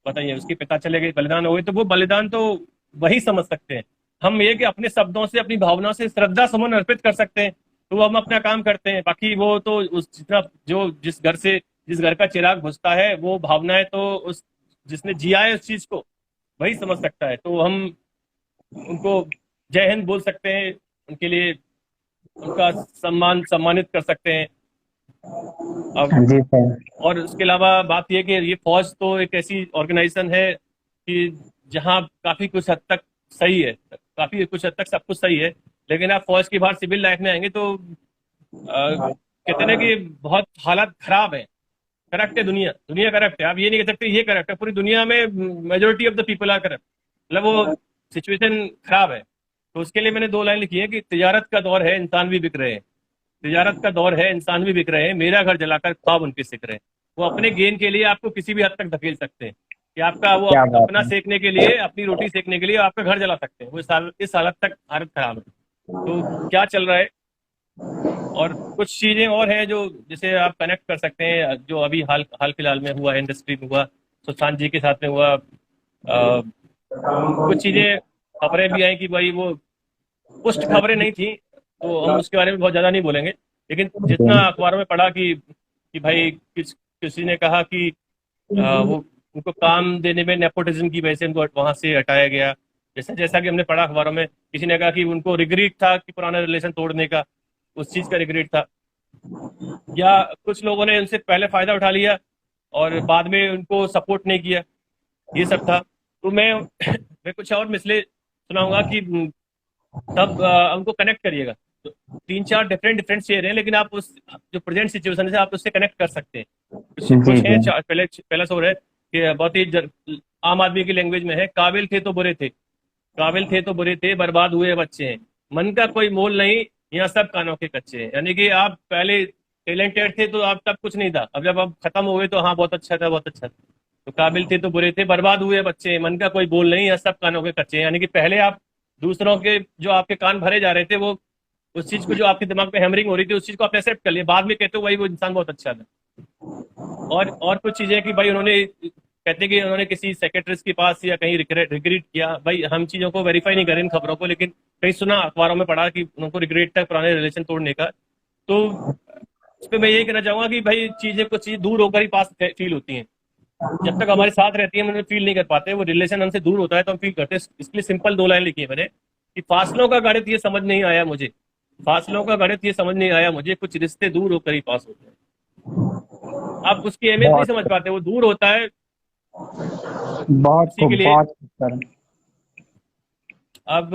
बताइए, उसके पिता चले गए, बलिदान हो गए, तो वो बलिदान तो वही समझ सकते हैं। हम ये कि अपने शब्दों से, अपनी भावनाओं से श्रद्धा सुमन अर्पित कर सकते हैं, तो हम अपना काम करते हैं। बाकी वो तो उस जितना जो जिस घर का चिराग बुझता है, वो भावनाएं तो उस जिसने जिया है उस चीज को वही समझ सकता है। तो हम उनको जय हिंद बोल सकते हैं, उनके लिए उनका सम्मानित कर सकते हैं। अब जी सर। और उसके अलावा बात यह कि ये फौज तो एक ऐसी ऑर्गेनाइजेशन है कि जहाँ काफी कुछ हद तक सही है, काफी कुछ हद तक सब कुछ सही है। लेकिन आप फौज की बाहर सिविल लाइफ में आएंगे तो कहते हैं ना कि बहुत हालात खराब है। करप्ट है दुनिया, दुनिया करप्ट है। आप ये नहीं कह सकते ये करप्ट है, पूरी दुनिया में majority of the people are corrupt. मतलब वो सिचुएशन खराब है। तो उसके लिए मैंने 2 लाइन लिखी है कि तिजारत का दौर है, इंसान भी बिक रहे हैं। तिजारत का दौर है, इंसान भी बिक रहे हैं, मेरा घर जलाकर ख्वाब उनके सिक रहे हैं। वो अपने गेन के लिए आपको किसी भी हद तक धकेल सकते हैं कि आपका वो क्या बात अपना है। सेकने के लिए, अपनी रोटी सेकने के लिए आपका घर जला सकते हैं। वो इस हालत तक हालत खराब है। तो क्या चल रहा है, और कुछ चीजें और हैं जो जिसे आप कनेक्ट कर सकते हैं, जो अभी हाल हाल फिलहाल में हुआ, इंडस्ट्री में हुआ, सुशांत जी के साथ में हुआ। कुछ चीजें खबरें भी आई कि भाई वो पुष्ट खबरें नहीं थी, तो हम उसके बारे में बहुत ज्यादा नहीं बोलेंगे। लेकिन जितना अखबारों में पढ़ा कि भाई किसी ने कहा कि वो उनको काम देने में नेपोटिज्म की वजह से उनको वहां से हटाया गया। जैसा जैसा कि हमने पढ़ा अखबारों में, किसी ने कहा कि उनको रिग्रेट था कि पुराना रिलेशन तोड़ने का, उस चीज का रिग्रेट था। या कुछ लोगों ने उनसे पहले फायदा उठा लिया और बाद में उनको सपोर्ट नहीं किया, ये सब था। तो मैं कुछ और मिसले सुनाऊंगा कि तब उनको कनेक्ट करिएगा। तो 3-4 डिफरेंट डिफरेंट शेयर हैं, लेकिन आप उस जो प्रेजेंट सिचुएशन है आप उससे कनेक्ट कर सकते हैं। कुछ जी कुछ हैं, जी। पहला शोर है कि बहुत ही आम आदमी की लैंग्वेज में है, काबिल थे तो बुरे थे, काबिल थे तो बुरे थे, बर्बाद हुए बच्चे हैं, मन का कोई मोल नहीं, यहाँ सब कानों के कच्चे हैं। यानी कि आप पहले टैलेंटेड थे तो आप तब कुछ नहीं था, अब जब आप खत्म हो गए तो हाँ बहुत अच्छा था, बहुत अच्छा था। तो काबिल थे तो बुरे थे, बर्बाद हुए बच्चे हैं, मन का कोई बोल नहीं, यहाँ सब कानों के कच्चे हैं। यानी कि पहले आप दूसरों के जो आपके कान भरे जा रहे थे, वो उस चीज को जो आपके दिमाग में हैमरिंग हो रही थी, उस चीज को आप एक्सेप्ट कर लिए, बाद में कहते हो भाई वो इंसान बहुत अच्छा था। और कुछ चीजें कि भाई उन्होंने कहते हैं कि उन्होंने किसी सेक्रेटरिस्ट के पास या कहीं रिग्रेट किया। भाई हम चीजों को वेरीफाई नहीं करें इन खबरों को, लेकिन कहीं सुना, अखबारों में पढ़ा कि उनको रिग्रेट था पुराने रिलेशन तोड़ने का। तो उस पर मैं यही कहना चाहूंगा कि भाई चीजें कुछ चीज दूर होकर ही पास फील होती हैं। जब तक हमारे साथ रहती है हम उन्हें फील नहीं कर पाते, वो रिलेशन हमसे दूर होता है तो हम फील करते हैं। इसलिए सिंपल 2 लाइन लिखी है मैंने कि फासलों का गणित ये समझ नहीं आया मुझे, फासलों का गणित ये समझ नहीं आया मुझे, कुछ रिश्ते दूर होकर ही पास होते हैं। आप उसकी अहमियत नहीं समझ बहुत पाते, वो दूर होता है बहुत उसी के खूब, लिए। बहुत खूब सर। अब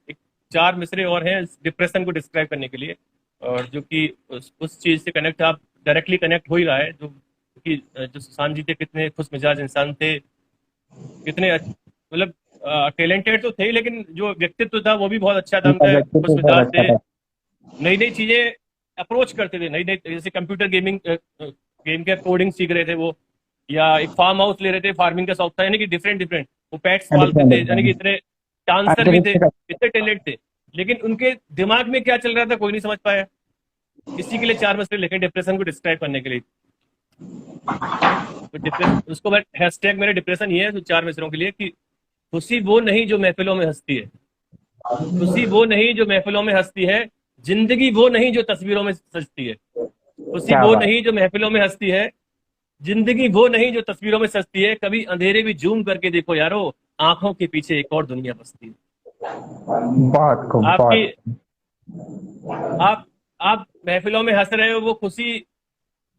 एक 4 मिसरे और हैं डिप्रेशन को डिस्क्राइब करने के लिए, और जो कि उस चीज से कनेक्ट आप डायरेक्टली कनेक्ट हो ही रहा है। जो कि जो सुशांत जी थे, कितने खुश मिजाज इंसान थे, कितने मतलब टैलेंटेड तो थे ही, लेकिन जो व्यक्तित्व था वो भी बहुत अच्छा था उनका उनका, खुश व्यक्तित्व बहुत मिजाज अच्छा थे, था। नई नई चीजें अप्रोच करते थे, नई नई जैसे कंप्यूटर गेम के कोडिंग सीख रहे थे वो, या एक फार्म हाउस ले रहे थे, फार्मिंग का शौक था। यानी कि डिफरेंट डिफरेंट वो पेट्स पालते डिफरेंट थे, यानी कि डिफरेंट। इतने डांसर भी थे, अंतरिक्ष का। इतने टैलेंट थे, लेकिन उनके दिमाग में क्या चल रहा था कोई नहीं समझ पाया। इसी के लिए 4 मसले लिखे डिप्रेशन को डिस्क्राइब करने के लिए। तो डिप्रेशन, उसको हैशटैग मेरे डिप्रेशन ये है तो 4 मिसरों के लिए कि खुशी वो नहीं जो महफिलों में हंसती है, खुशी वो नहीं जो महफिलों में हंसती है, जिंदगी वो नहीं जो तस्वीरों में सजती है। खुशी क्या वो बात। नहीं जो महफिलों में हंसती है, जिंदगी वो नहीं जो तस्वीरों में सजती है, कभी अंधेरे भी जूम करके देखो यारो, आंखों के पीछे एक और दुनिया बसती है। बहुत खूब, आपकी बहुत। आप महफिलों में हंस रहे हो, वो खुशी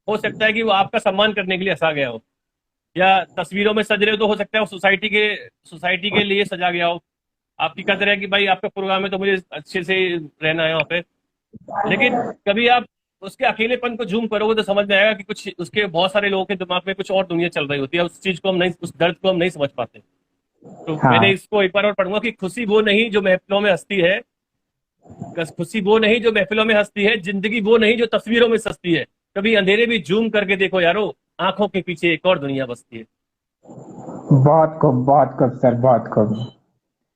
हो सकता है कि वो आपका सम्मान करने के लिए हंसा गया हो, या तस्वीरों में सज रहे हो तो हो सकता है वो सोसाइटी के लिए सजा गया हो। आपकी कदर है कि भाई आपका प्रोग्राम है तो मुझे अच्छे से रहना है वहाँ पे। लेकिन कभी आप उसके अकेलेपन को जूम करोगे तो समझ में आएगा कि कुछ उसके बहुत सारे लोगों के दिमाग में कुछ और दुनिया चल रही होती है, उस चीज को हम नहीं, उस दर्द को हम नहीं समझ पाते। तो मैंने हाँ। इसको एक बार और पढ़ूंगा कि खुशी वो नहीं जो महफिलों में हंसती है, खुशी वो नहीं जो महफिलों में हंसती है, जिंदगी वो नहीं जो तस्वीरों में सजती है, कभी अंधेरे भी जूम करके देखो यारो, आंखों के पीछे एक और दुनिया बसती है। बहुत खूब सर, बहुत खूब।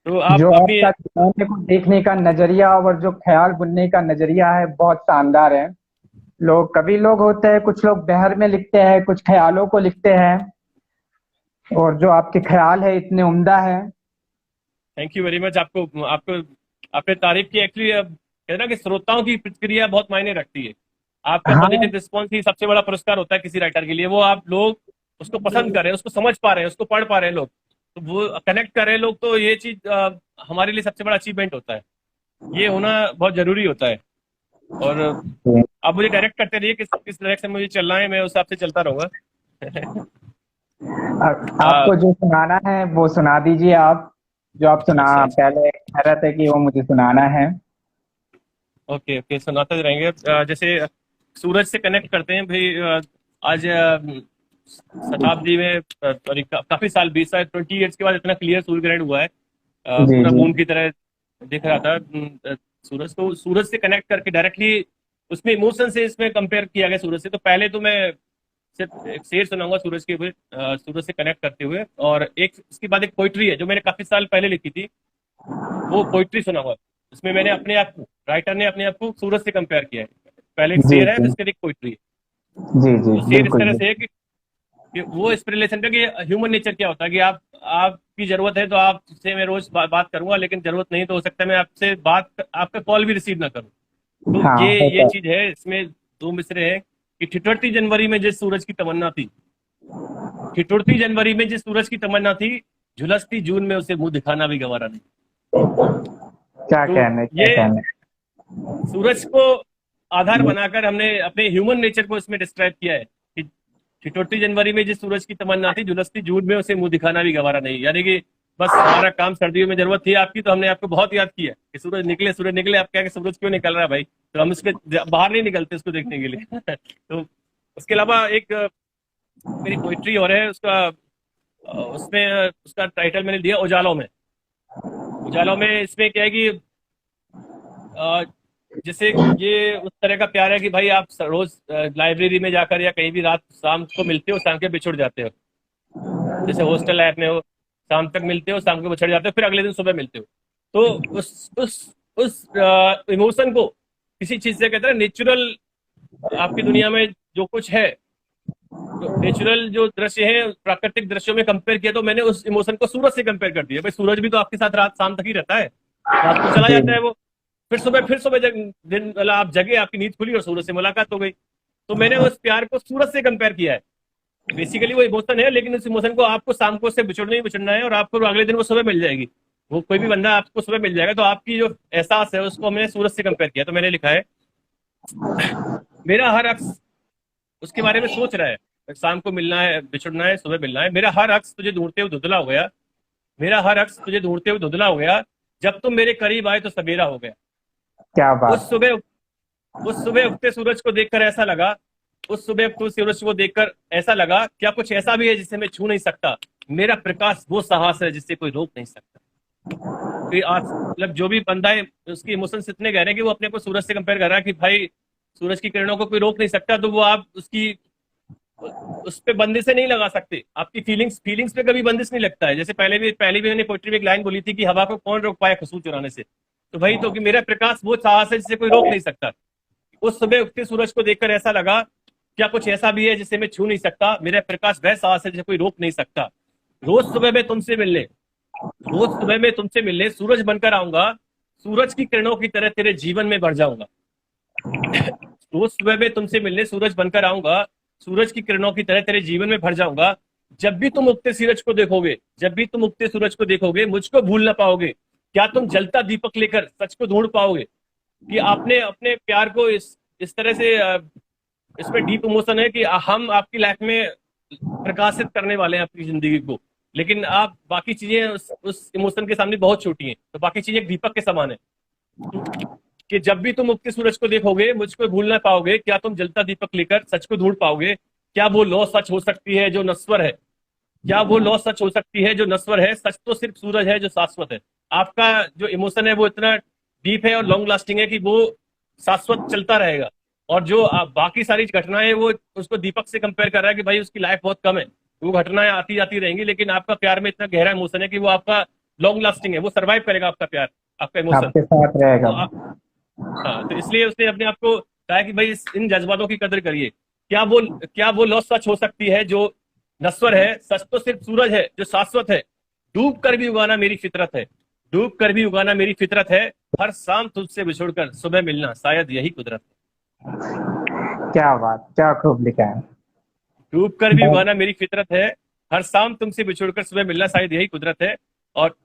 तो आप जो अपनी आपका दुनिया को देखने का नजरिया और जो ख्याल बुनने का नजरिया है बहुत शानदार है। कभी लोग होते हैं, कुछ लोग बहर में लिखते हैं, कुछ ख्यालों को लिखते हैं, और जो आपके ख्याल है इतने उम्दा है। Thank you very much. आपको आपको आपने तारीफ की एक्चुअली। अब कहते ना कि श्रोताओं की प्रतिक्रिया बहुत मायने रखती है। आपका हाँ पॉजिटिव रिस्पॉन्स ही सबसे बड़ा पुरस्कार होता है किसी राइटर के लिए। वो आप लोग उसको पसंद कर रहे हैं, उसको समझ पा रहे हैं, उसको पढ़ पा रहे हैं लोग, तो वो कनेक्ट कर रहे हैं लोग, तो ये चीज हमारे लिए सबसे बड़ा अचीवमेंट होता है। ये होना बहुत जरूरी होता है। और आप मुझे डायरेक्ट करते रहिए किस किस डायरेक्शन में मुझे चलना है, मैं उस हिसाब से चलता रहूंगा। आ, आपको जो सुनाना है वो सुना दीजिए आप, जो आप सुना अच्छा अच्छा, पहले कह रहे थे कि वो मुझे सुनाना है। ओके ओके, सुनाते रहेंगे। जैसे सूरज से कनेक्ट करते हैं भाई। आज शताब्दी में काफी साल 20 साल 20 ईयर्स के बाद इतना क्लियर सूर्य ग्रहण हुआ है। जी पूरा जी मून की तरह दिख रहा था। सूरज को सूरज से कनेक्ट करके डायरेक्टली उसमें इमोशन से इसमें कंपेयर किया गया सूरज से। तो पहले तो मैं सिर्फ एक शेर सुनाऊंगा सूरज के हुए, सूरज से कनेक्ट करते हुए, और एक उसके बाद एक पोइट्री है जो मैंने काफी साल पहले लिखी थी, वो पोइट्री सुनाऊंगा। इसमें मैंने अपने आप को, राइटर ने अपने आप को सूरज से कंपेयर किया है। पहले एक जी शेर है, फिर जी उसके बाद एक पोइट्री है। जी जी तो शेर इस बिल्कुल तरह जी। से है कि वो इस रिलेशन पे कि ह्यूमन नेचर क्या होता है कि आप आपकी जरूरत है तो आपसे मैं रोज बात करूंगा, लेकिन जरूरत नहीं तो हो सकता है मैं आपसे बात आपका कॉल भी रिसीव ना करूं। तो हाँ ये होता है। चीज है इसमें। दो मिसरे हैं कि ठिठुरती जनवरी में जिस सूरज की तमन्ना थी, ठिठुरती जनवरी में जिस सूरज की तमन्ना थी, झुलसती जून में उसे मुंह दिखाना भी गवारा नहीं। क्या तो कहने क्या ये कहने। सूरज को आधार बनाकर हमने अपने ह्यूमन नेचर को इसमें डिस्क्राइब किया है कि ठिठुरती जनवरी में जिस सूरज की तमन्ना थी, झुलसती जून में उसे मुंह दिखाना भी गवारा नहीं। यानी कि बस हमारा काम, सर्दियों में जरूरत थी आपकी तो हमने आपको बहुत याद किया कि सूरज निकले। आप क्या कि सूरज क्यों निकल रहा है भाई, तो हम उसके बाहर नहीं निकलते उसको देखने के लिए। तो उसके अलावा एक मेरी पोइट्री और है, उसका उसमें उसका टाइटल मैंने दिया उजालों में। उजालों में इसमें क्या है कि अ, जैसे ये उस तरह का प्यार है कि भाई आप रोज लाइब्रेरी में जाकर या कहीं भी रात शाम को मिलते हो, शाम के बिछुड़ जाते हो। जैसे हॉस्टल लाइफ में हो, शाम तक मिलते हो, शाम को बिछड़ जाते हो, फिर अगले दिन सुबह मिलते हो। तो उस इमोशन को किसी चीज से कहते हैं नेचुरल। आपकी दुनिया में जो कुछ है, तो नेचुरल जो दृश्य है प्राकृतिक दृश्यों में कंपेयर किया, तो मैंने उस इमोशन को सूरज से कंपेयर कर दिया। भाई सूरज भी तो आपके साथ रात शाम तक ही रहता है, रात को चला जाता जी है वो। फिर सुबह दिन मतलब आप जगे, आपकी नींद खुली और सूरज से मुलाकात हो गई। तो मैंने उस प्यार को सूरज से कंपेयर किया है। बेसिकली वो इमोशन है, लेकिन उस इमोशन को आपको शाम को उससे बिछुड़ना ही बिछुड़ना है, और आपको अगले दिन वो सुबह मिल जाएगी। वो कोई भी बंदा आपको सुबह मिल जाएगा। तो आपकी जो एहसास है उसको हमने सूरज से कंपेयर किया। तो मैंने लिखा है, मेरा हर अक्स उसके बारे में सोच रहा है, शाम को मिलना है, बिछुड़ना है, सुबह मिलना है। मेरा हर अक्स तुझे ढूंढते हुए धुंधला हो गया, मेरा हर अक्स तुझे ढूंढते हुए धुंधला हो गया। जब तुम मेरे करीब आए तो सवेरा हो गया। क्या उस बात। सुबह उस सुबह उगते सूरज को देखकर ऐसा लगा, उस सुबह उगते सूरज को देखकर ऐसा लगा, क्या कुछ ऐसा भी है जिसे मैं छू नहीं सकता। मेरा प्रकाश वो साहस है जिससे कोई रोक नहीं सकता। कि आज मतलब जो भी बंदा है उसके इमोशंस इतने गहरे हैं कि वो अपने को सूरज से कंपेयर कर रहा है कि भाई सूरज की किरणों को कोई रोक नहीं सकता। तो वो आप उसकी उस पे बंदिशें नहीं लगा सकते। आपकी फीलिंग्स पे कभी बंदिश नहीं लगता है। जैसे पहले भी मैंने पोइट्री में एक लाइन बोली थी कि हवा को कौन रोक पाए खुशबू चुराने से। तो वही तो कि मेरा प्रकाश वो साहस है जिसे कोई रोक नहीं सकता। उस सुबह उगते सूरज को देखकर ऐसा लगा, क्या कुछ ऐसा भी है जिसे मैं छू नहीं सकता। मेरा प्रकाश वह साहस है जिसे कोई रोक नहीं सकता। रोज सुबह मैं तुमसे मिलने रोज सुबह मैं तुमसे मिलने सूरज बनकर आऊंगा, सूरज की किरणों की तरह तेरे जीवन में बढ़ जाऊंगा। रोज सुबह में तुमसे मिलने सूरज बनकर आऊंगा, सूरज की किरणों की तरह तेरे जीवन में भर जाऊंगा। जब भी तुम उगते सूरज को देखोगे, जब भी तुम उगते सूरज को देखोगे, मुझको भूल ना पाओगे। क्या तुम जलता दीपक लेकर सच को ढूंढ पाओगे। कि आपने अपने प्यार को इस तरह से इसमें डीप इमोशन है कि हम आपकी लाइफ में प्रकाशित करने वाले हैं आपकी जिंदगी को। लेकिन आप बाकी चीजें उस इमोशन के सामने बहुत छोटी हैं। तो बाकी चीजें एक दीपक के समान है कि जब भी तुम उगते सूरज को देखोगे, मुझको भूल ना पाओगे। क्या तुम जलता दीपक लेकर सच को ढूंढ पाओगे। क्या वो लौ सच हो सकती है जो नश्वर है। क्या वो लौ सच हो सकती है जो नश्वर है। सच तो सिर्फ सूरज है जो शाश्वत है। आपका जो इमोशन है वो इतना डीप है और लॉन्ग लास्टिंग है कि वो शाश्वत चलता रहेगा। और जो बाकी सारी घटनाएं वो उसको दीपक से कंपेयर कर रहा है कि भाई उसकी लाइफ बहुत कम है, वो घटनाएं आती जाती रहेंगी। लेकिन आपका प्यार में इतना गहरा इमोशन है कि वो आपका लॉन्ग लास्टिंग है, वो सर्वाइव करेगा आपका प्यार, आपका इमोशन। आपके साथ रहेगा। तो हाँ, तो इसलिए उसने अपने आप को कहा कि भाई इन जज्बातों की कदर करिए। क्या वो लौ सच हो सकती है जो नश्वर है। सच तो सिर्फ सूरज है जो शाश्वत है। डूब कर भी उगाना मेरी फितरत है। डूब कर भी उगाना मेरी फितरत है, हर शाम तुझसे बिछुड़कर सुबह मिलना शायद यही कुदरत है। क्या बात, क्या खूब लिखा है। डूब कर भी बहुत- उगाना मेरी फितरत है, हर शाम तुमसे बिछुड़कर सुबह मिलना शायद यही कुदरत है। और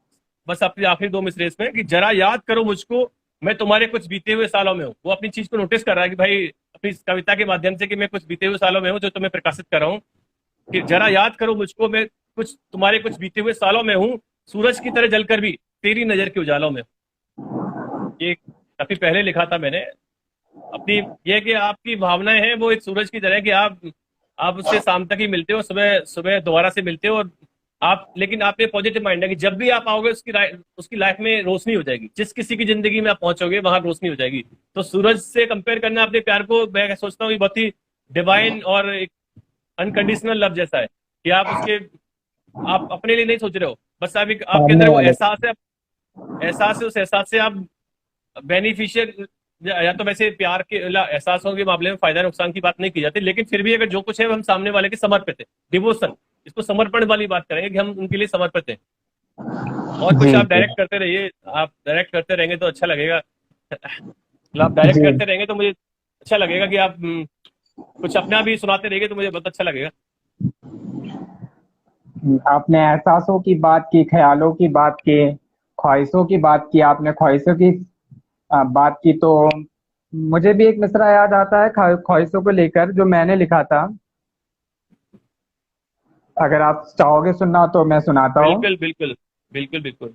बस अपनी आखिरी दो मिसरे इसमें कि जरा याद करो मुझको, मैं तुम्हारे कुछ बीते हुए सालों में हूँ। वो अपनी चीज को नोटिस कर रहा है कि भाई अपनी इस कविता के माध्यम से कि मैं कुछ बीते हुए सालों में हूँ जो तुम्हें प्रकाशित कर रहा हूँ, कि जरा याद करो मुझको, मैं कुछ तुम्हारे कुछ बीते हुए सालों में हूँ, सूरज की तरह जलकर भी तेरी नजर के उजालों में हूं। ये काफी पहले लिखा था मैंने अपनी। ये कि आपकी भावनाएं हैं वो एक सूरज की तरह है कि आप उससे शाम तक ही मिलते हो, सुबह सुबह दोबारा से मिलते हो। और आप, लेकिन आप पे पॉजिटिव माइंड है कि जब भी आप आओगे उसकी लाइफ में रोशनी हो जाएगी। जिस किसी की जिंदगी में आप पहुंचोगे वहां रोशनी हो जाएगी। तो सूरज से कंपेयर करना अपने प्यार को, मैं सोचता हूँ कि बहुत ही डिवाइन और एक अनकंडीशनल लव जैसा है कि आप अपने लिए नहीं सोच रहे हो, बस आप एक आपके सामने अंदर वो वाले। एहसास है, उस एहसास से आप बेनिफिशियल, या तो वैसे प्यार के एहसासों के मामले में फायदा नुकसान की बात नहीं की जाती, लेकिन फिर भी अगर जो कुछ है वो हम सामने वाले के समर्पित है, डिवोशन, इसको समर्पण वाली बात करेंगे कि हम उनके लिए समर्पित हैं। और जी कुछ आप जी डायरेक्ट करते रहिए, आप डायरेक्ट करते रहेंगे तो अच्छा लगेगा। मतलब आप डायरेक्ट जी। करते रहेंगे तो मुझे अच्छा लगेगा कि आप कुछ अपना भी सुनाते रहेंगे तो मुझे बहुत अच्छा लगेगा। आपने एहसासों की बात की, ख्यालों की बात की, ख्वाहिशों की बात की, आपने ख्वाहिशों की बात की, तो मुझे भी एक मिसरा याद आता है ख्वाहिशों को लेकर जो मैंने लिखा था। अगर आप चाहोगे सुनना तो मैं सुनाता हूँ। बिल्कुल बिल्कुल बिल्कुल बिल्कुल।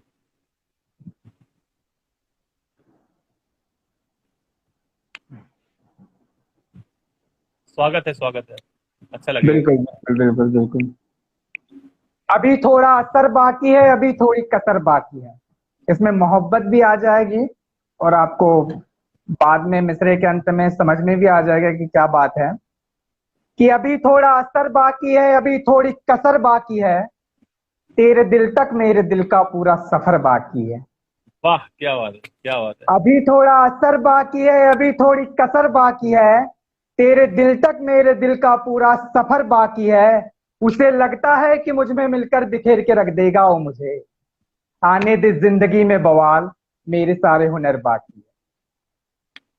स्वागत है, स्वागत है, अच्छा लगेगा। बिल्कुल बिल्कुल बिल्कुल बिल्कुल। अभी थोड़ा असर बाकी है, अभी थोड़ी कसर बाकी है। इसमें मोहब्बत भी आ जाएगी और आपको बाद में मिसरे के अंत में समझ में भी आ जाएगा कि क्या बात है। कि अभी थोड़ा असर बाकी है, अभी थोड़ी कसर बाकी है, तेरे दिल तक मेरे दिल का पूरा सफर बाकी है। वाह, क्या बात है, क्या बात है। अभी थोड़ा असर बाकी है, अभी थोड़ी कसर बाकी है, तेरे दिल तक मेरे दिल का पूरा सफर बाकी है। उसे लगता है कि मुझ में मिलकर बिखेर के रख देगा वो मुझे। आने दे जिंदगी में बवाल, मेरे सारे हुनर बाकी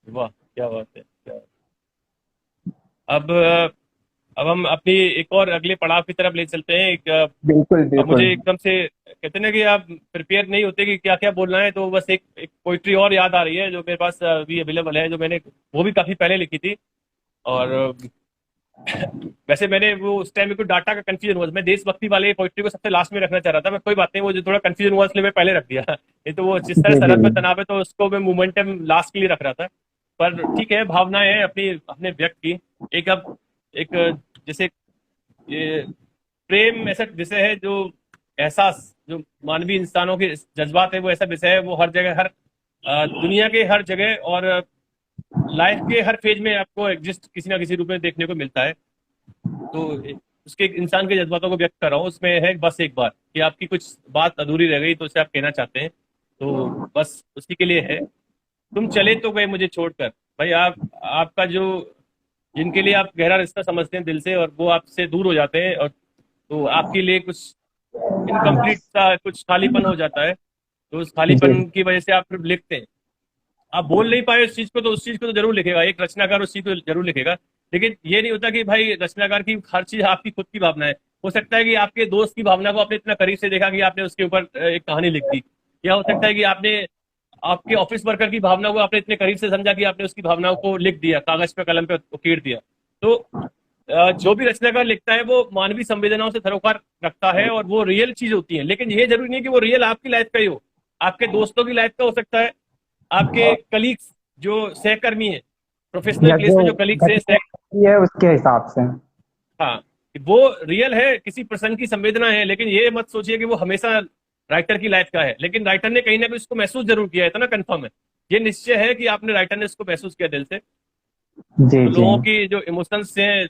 वाह, क्या बात है, क्या बात है। अब हम अपनी एक और अगले पड़ाव की तरफ ले चलते हैं। है। बिल्कुल अब मुझे बिल्कुल। एकदम से कहते हैं ना कि आप प्रिपेयर नहीं होते कि क्या क्या बोलना है, तो बस एक पोइट्री और याद आ रही है जो मेरे पास अभी अवेलेबल है, जो मैंने वो भी काफी पहले लिखी थी। और वैसे मैंने वो उस टाइम में कोई डाटा का कंफ्यूजन हुआ, मैं देशभक्ति वाले पोइट्री को सबसे लास्ट में रखना चाह रहा था, मैं कोई बात नहीं, वो जो थोड़ा कंफ्यूजन हुआ इसलिए मैं पहले रख दिया। नहीं तो वो जिस तरह जी जी सरहद में तनाव है तो उसको मैं मोमेंटम लास्ट के लिए रख रहा था। पर ठीक है, भावनाएं हैं अपनी अपने व्यक्त की। एक अब एक जैसे ये प्रेम ऐसा विषय है जो एहसास, जो मानवीय इंसानों के जज्बात है, वो ऐसा विषय है, वो हर जगह, हर दुनिया के हर जगह और लाइफ के हर फेज में आपको एग्जिस्ट किसी ना किसी रूप में देखने को मिलता है। तो उसके इंसान के जज्बातों को व्यक्त कर रहा हूँ। उसमें है बस एक बार कि आपकी कुछ बात अधूरी रह गई तो उसे आप कहना चाहते हैं, तो बस उसी के लिए है। तुम चले तो गए मुझे छोड़कर। भाई आपका जो, जिनके लिए आप गहरा रिश्ता समझते हैं दिल से और वो आपसे दूर हो जाते हैं, और तो आपके लिए कुछ इनकम्प्लीट सा कुछ खालीपन हो जाता है। तो उस जी। खालीपन की वजह से आप फिर लिखते हैं। आप बोल नहीं पाए उस चीज को, तो उस चीज को तो जरूर लिखेगा, एक रचनाकार उस चीज को जरूर लिखेगा। लेकिन ये नहीं होता कि भाई रचनाकार की हर चीज आपकी खुद की भावना है। हो सकता है कि आपके दोस्त की भावना को आपने इतना करीब से देखा कि आपने उसके ऊपर एक कहानी लिख दी। या हो सकता है कि आपने आपके ऑफिस वर्कर की भावना को आपने इतने करीब से समझा कि आपने उसकी भावनाओं को लिख दिया, कागज पे कलम पे उकेर दिया। तो जो भी रचनाकार लिखता है वो मानवीय संवेदनाओं से सरोकार रखता है और वो रियल चीज होती है। लेकिन ये जरूरी नहीं कि वो रियल आपकी लाइफ का ही हो, आपके दोस्तों की लाइफ का हो सकता है, आपके कलीग्स जो सहकर्मी है, प्रोफेशनल या प्लेस जो में जो कलीग्स है घटना होती है उसके हिसाब से। हाँ, वो रियल है, किसी प्रसंग की संवेदना है। लेकिन ये मत सोचिए कि वो हमेशा राइटर की लाइफ का है। लेकिन राइटर ने कहीं ना कहीं उसको महसूस जरूर किया है, इतना कंफर्म है, ये निश्चय है कि आपने, राइटर ने उसको महसूस किया दिल से। जी तो जी। लोगों की जो इमोशंस हैं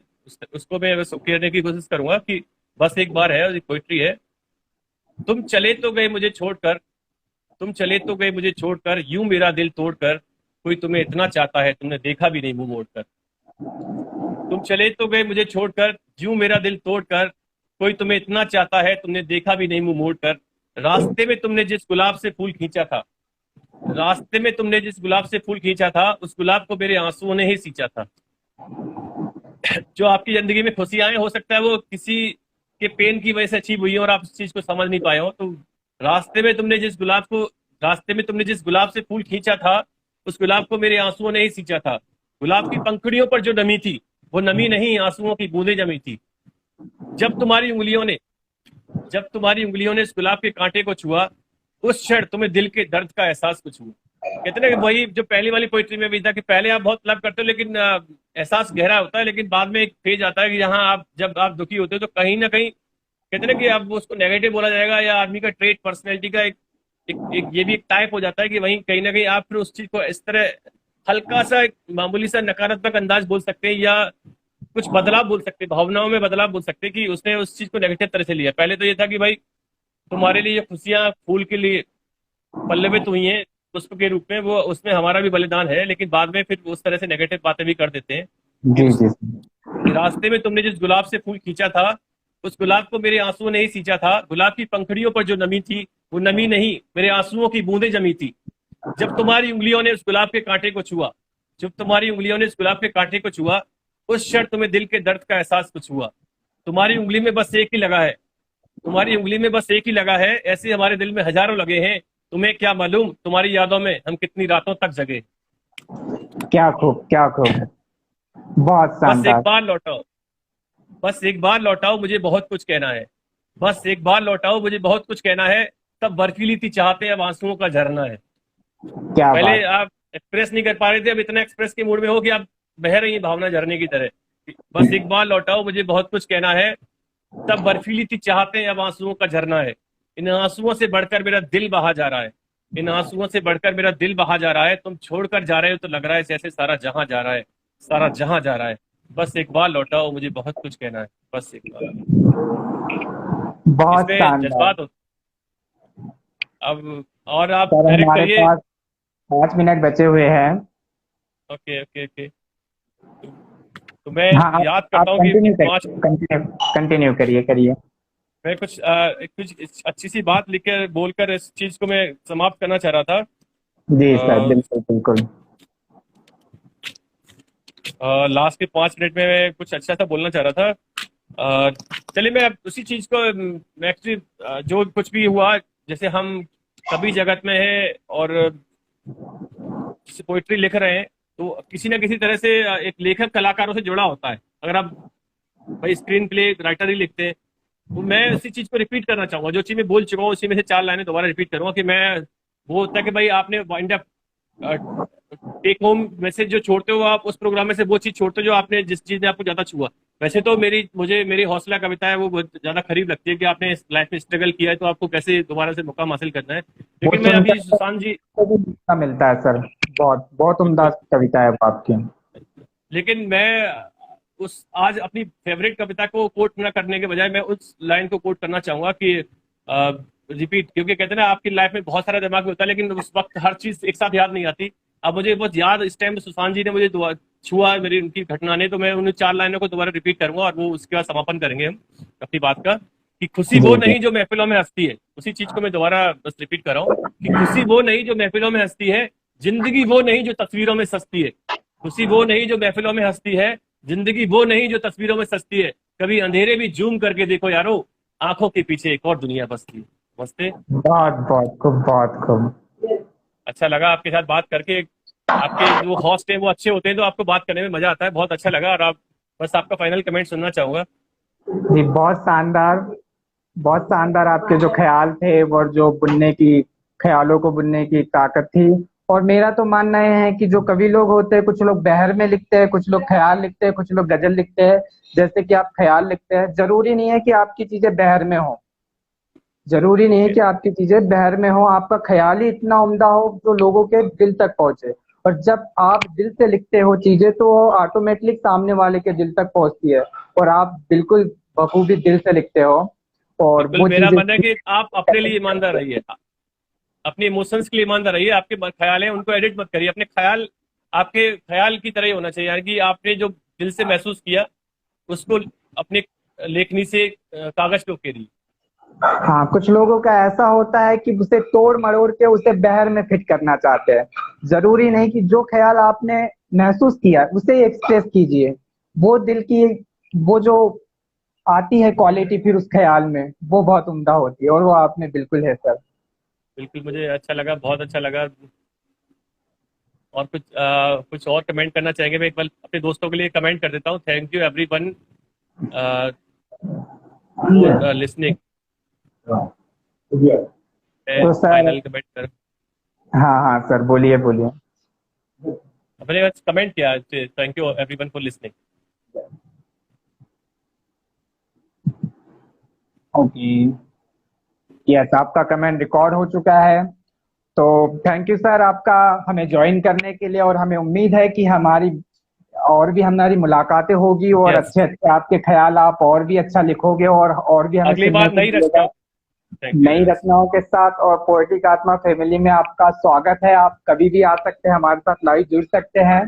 उसको मैं बस कहने की कोशिश करूंगा कि बस एक बार है, पोइट्री है। तुम चले तो गए मुझे छोड़कर, तुम चले तो गए मुझे छोड़कर, यूं मेरा दिल तोड़कर, कोई तुम्हें इतना चाहता है तुमने देखा भी नहीं मुंह मोड़कर। तुम चले तो गए मुझे छोड़कर, यूं मेरा दिल तोड़कर, कोई तुम्हें इतना चाहता है तुमने देखा भी नहीं मुंह मोड़कर। रास्ते में तुमने जिस गुलाब से फूल खींचा था, रास्ते में तुमने जिस गुलाब से फूल खींचा था, उस गुलाब को मेरे आंसुओं ने ही सींचा था। जो आपकी जिंदगी में खुशियां आए, हो सकता है वो किसी के पेन की वजह से अचीव हुई है और आप उस चीज को समझ नहीं पाए हो। तो रास्ते में तुमने जिस गुलाब को रास्ते में तुमने जिस गुलाब से फूल खींचा था, उस गुलाब को मेरे आंसुओं ने ही सींचा था। गुलाब की पंखुड़ियों पर जो नमी थी, वो नमी नहीं, आंसुओं की बूंदें जमी थी। जब तुम्हारी उंगलियों ने जब तुम्हारी उंगलियों ने इस गुलाब के कांटे को छुआ, उस क्षण तुम्हें दिल के दर्द का एहसास कुछ हुआ। कहते ना कि वही जो पहली वाली पोइट्री में भी था कि पहले आप बहुत लव करते हो, लेकिन एहसास गहरा होता है, लेकिन बाद में एक फेज आता है कि जहां जब आप दुखी होते हो तो कहीं ना कहीं कहते ना कि अब उसको नेगेटिव बोला जाएगा या आदमी का ट्रेट, पर्सनैलिटी का ये भी एक टाइप हो जाता है कि वहीं कहीं ना कहीं आप फिर उस चीज को इस तरह हल्का सा एक मामूली सा नकारात्मक अंदाज बोल सकते हैं या कुछ बदलाव बोल सकते हैं, भावनाओं में बदलाव बोल सकते हैं कि उसने उस चीज को नेगेटिव तरह से लिया। पहले तो ये था कि भाई तुम्हारे लिए ये खुशियां फूल के लिए पल्लवित हुई हैं पुष्प के रूप में, वो उसमें हमारा भी बलिदान है, लेकिन बाद में फिर उस तरह से नेगेटिव बातें भी कर देते हैं जी जी। कि रास्ते में तुमने जिस गुलाब से फूल खींचा था, उस गुलाब को मेरे आंसुओं ने ही सींचा था। गुलाब की पंखुड़ियों पर जो नमी थी, वो नमी नहीं, मेरे आंसुओं की बूंदें जमी थी। जब तुम्हारी उंगलियों ने उस गुलाब के कांटे को छुआ जब तुम्हारी उंगलियों ने उस गुलाब के कांटे को छुआ, उस क्षण तुम्हें दिल के दर्द का एहसास कुछ हुआ। तुम्हारी उंगली में बस एक ही लगा है तुम्हारी उंगली में बस एक ही लगा है, ऐसे हमारे दिल में हजारों लगे हैं। तुम्हें क्या मालूम, तुम्हारी यादों में हम कितनी रातों तक जगे। क्या खूब, क्या खूब, बहुत बस एक शानदार। बार लौटाओ बस एक बार लौटाओ, मुझे बहुत कुछ कहना है। बस एक बार लौटाओ, मुझे बहुत कुछ कहना है। तब बर्फीली थी चाहते, अब आंसुओं का झरना है। क्या पहले बात। आप एक्सप्रेस नहीं कर पा रहे थे, अब इतना एक्सप्रेस के मूड में हो कि आप बह रही हैं भावना झरने की तरह। बस एक बार लौटाओ, मुझे बहुत कुछ कहना है। तब बर्फीली थी चाहते, अब आंसुओं का झरना है। इन आंसुओं से बढ़कर मेरा दिल बहा जा रहा है। इन आंसुओं से बढ़कर मेरा दिल बहा जा रहा है। तुम छोड़कर जा रहे हो तो लग रहा है जैसे सारा जहां जा रहा है, सारा जहां जा रहा है। बस एक बार लौटाओ, मुझे बहुत कुछ कहना है। बस एक बार। बहुत इसमें शानदार। जज्बात होते। अब और आप सर डायरेक्ट हमारे करिए। पास 5 मिनट बचे हुए हैं। Okay okay okay. तो मैं हाँ, याद आप करता हूँ कि कंटिन्यू पांच करिए, कंटिन्यू कंटिन्यू करिए करिए। मैं कुछ अच्छी सी बात लिखकर बोलकर इस चीज को मैं समाप्त करना चाह रहा था। जी सर, बिल्कुल बिल्कुल। लास्ट के 5 मिनट में मैं कुछ अच्छा सा बोलना चाह रहा था। चलिए मैं अब उसी चीज को मैं एक्चुअली जो कुछ भी हुआ, जैसे हम कभी जगत में है और पोइट्री लिख रहे हैं, तो किसी ना किसी तरह से एक लेखक कलाकारों से जुड़ा होता है। अगर आप भाई स्क्रीन प्ले राइटर ही लिखते हैं, तो मैं उसी चीज को रिपीट करना चाहूंगा। जो चीज मैं बोल चुका हूँ उसी में से 4 लाइनें दोबारा रिपीट करूंगा कि मैं वो होता है कि भाई आपने wind up take home message जो छोड़ते हो, आप उस प्रोग्राम में से वो चीज छोड़ते हो जो आपने जिस चीज ने आपको ज्यादा छुआ। वैसे तो मेरी हौसला कविता है, वो बहुत ज्यादा करीब लगती है कि आपने इस लाइफ में स्ट्रगल किया है तो आपको कैसे दोबारा से मुकाम हासिल करना है। वो लेकिन मैं अभी सुनकर सुशांत जी को भी मौका मिलता है सर। बहुत बहुत उम्दा बिल्कुल। कविता है वो आपकी। लेकिन मैं उस आज अपनी फेवरेट कविता को कोट न करने के बजाय मैं उस लाइन को कोट करना चाहूंगा कि रिपीट, क्योंकि कहते हैं ना आपकी लाइफ में बहुत सारा दिमाग में होता है लेकिन उस वक्त हर चीज एक साथ याद नहीं आती। अब मुझे बस याद इस टाइम सुशांत जी ने मुझे छुआ मेरी उनकी घटना ने, तो मैं उन 4 लाइनों को दोबारा रिपीट करूंगा और वो उसके बाद समापन करेंगे हम अपनी बात का। कि खुशी वो जी जी। नहीं जो महफिलों में हंसती है, उसी चीज को मैं दोबारा बस रिपीट कर रहा हूँ कि खुशी वो नहीं जो महफिलों में हंसती है, जिंदगी वो नहीं जो तस्वीरों में सस्ती है। खुशी वो नहीं जो महफिलों में हंसती है, जिंदगी वो नहीं जो तस्वीरों में सस्ती है। कभी अंधेरे भी जूम करके देखो यारो, आंखों के पीछे एक और दुनिया बसती है। नमस्ते। बहुत बहुत खूब, बहुत खूब। अच्छा लगा आपके साथ बात करके। आपके जो होस्ट हैं वो अच्छे होते हैं तो आपको बात करने में मजा आता है, बहुत अच्छा लगा। और आप बस आपका फाइनल कमेंट सुनना चाहूंगा। जी, बहुत शानदार, बहुत शानदार आपके जो ख्याल थे और जो बुनने की, ख्यालों को बुनने की ताकत थी। और मेरा तो मानना ये है कि जो कवि लोग होते हैं, कुछ लोग बहर में लिखते हैं, कुछ लोग ख्याल लिखते हैं, कुछ लोग गजल लिखते हैं। जैसे कि आप ख्याल लिखते हैं, जरूरी नहीं है कि आपकी चीजें बहर में हो, जरूरी नहीं है कि आपकी चीजें बहर में हो, आपका ख्याल ही इतना उम्दा हो जो लोगों के दिल तक पहुंचे। और जब आप दिल से लिखते हो चीजें तो ऑटोमेटिकली सामने वाले के दिल तक पहुंचती है। और आप बिल्कुल बखूबी दिल से लिखते हो और बिल्कुल वो मेरा चीजें। मानना है कि आप अपने लिए ईमानदार रहिए, अपने इमोशंस के लिए ईमानदार रहिए। आपके ख्याल है उनको एडिट मत करिए। अपने ख्याल आपके ख्याल की तरह ही होना चाहिए, यानी कि आपने जो दिल से महसूस किया उसको अपने लेखनी से कागज पे उकेरिए। हाँ, कुछ लोगों का ऐसा होता है कि उसे तोड़ मरोड़ के उसे बहर में फिट करना चाहते हैं। जरूरी नहीं कि जो ख्याल आपने महसूस किया उसे एक्सप्रेस कीजिए। वो दिल की, वो जो आती है क्वालिटी फिर उस ख्याल में, वो बहुत उम्दा होती है, और वो आप में बिल्कुल है सर। बिल्कुल, मुझे अच्छा लगा, बहुत अच्छा लगा। और कुछ और कमेंट करना चाहेंगे? मैं एक बार अपने दोस्तों के लिए कमेंट कर देता हूँ। Thank you everyone for listening. तो सर, फाइनल कमेंट कर, हाँ हाँ सर, बोलिए बोलिए। मैंने बस कमेंट किया, thank you everyone for listening. Okay, yes, आपका कमेंट रिकॉर्ड हो चुका है। तो थैंक यू सर आपका हमें ज्वाइन करने के लिए, और हमें उम्मीद है कि हमारी मुलाकातें होगी, और यस, अच्छे अच्छे आपके ख्याल आप और भी अच्छा लिखोगे, और भी हमें अगली सुनने बार को नई मिलेगा रचना। Thank you. नई यस, रचनाओं के साथ। और पोएटिक आत्मा फैमिली में आपका स्वागत है। आप कभी भी आ सकते हैं, हमारे साथ लाइव जुड़ सकते हैं।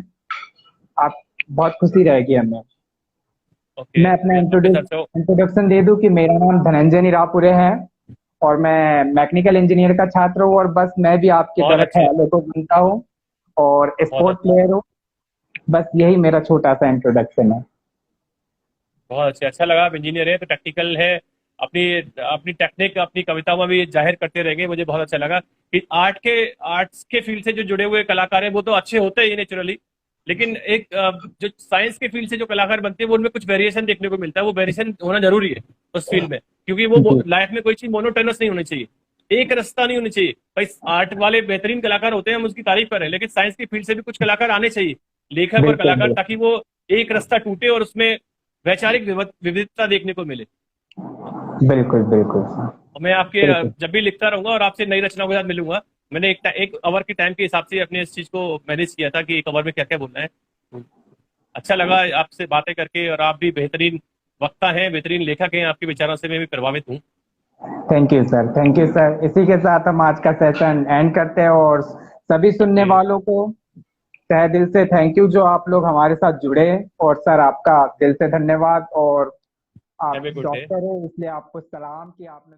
आप, बहुत खुशी रहेगी हमें। ओके, मैं अपना मैं अपने सर से। इंट्रोडक्शन दे दूं कि मेरा नाम धनंजय निरापुरे है, और मैं मैकेनिकल इंजीनियर का छात्र हूँ, और बस मैं भी आपकी बहुत तरह अच्छे, ख्यालों को बुनता हूँ, और बहुत स्पोर्ट अच्छे, प्लेयर हूँ। बस यही मेरा छोटा सा इंट्रोडक्शन है। बहुत अच्छे। अच्छा लगा, आप इंजीनियर है तो टेक्निकल है, अपनी अपनी टेक्निक अपनी कविताओं में भी जाहिर करते रहेंगे। मुझे बहुत अच्छा लगा कि आर्ट्स के फील्ड से जो जुड़े हुए कलाकार हैं वो तो अच्छे होते ही नेचुरली, लेकिन एक जो साइंस के फील्ड से जो कलाकार बनते हैं वो उनमें कुछ वेरिएशन देखने को मिलता है। वो वेरिएशन होना जरूरी है उस फील्ड में, क्योंकि वो जी, लाइफ में कोई चीज मोनोटोनस नहीं होनी चाहिए, एक रास्ता नहीं होनी चाहिए। भाई आर्ट वाले बेहतरीन कलाकार होते हैं, हम उसकी तारीफ कर रहे हैं, लेकिन साइंस की फील्ड से भी कुछ कलाकार आने चाहिए, लेखक और बिल्कुल कलाकार, बिल्कुल ताकि वो एक रास्ता टूटे और उसमें वैचारिक विविधता देखने को मिले। बिल्कुल बिल्कुल और मैं आपके बिल्कुल। जब भी लिखता रहूंगा और आपसे नई रचनाओं के साथ मिलूंगा। मैंने एक ओवर के टाइम के हिसाब से अपने इस चीज को मैनेज किया था कि एक ओवर में क्या क्या बोलना है। अच्छा लगा आपसे बातें करके, और आप भी बेहतरीन वक्ता हैं, बेहतरीन लेखक हैं, आपके विचारों से मैं भी प्रभावित हूँ। Thank you sir, thank you sir. इसी के साथ हम आज का सेशन एंड करते हैं, और सभी सुनने ओके, वालों को तहे दिल से थैंक यू जो आप लोग हमारे साथ जुड़े। और सर आपका दिल से धन्यवाद। और हैव आप ए गुड डे। डॉक्टर हो इसलिए आपको सलाम कि आपने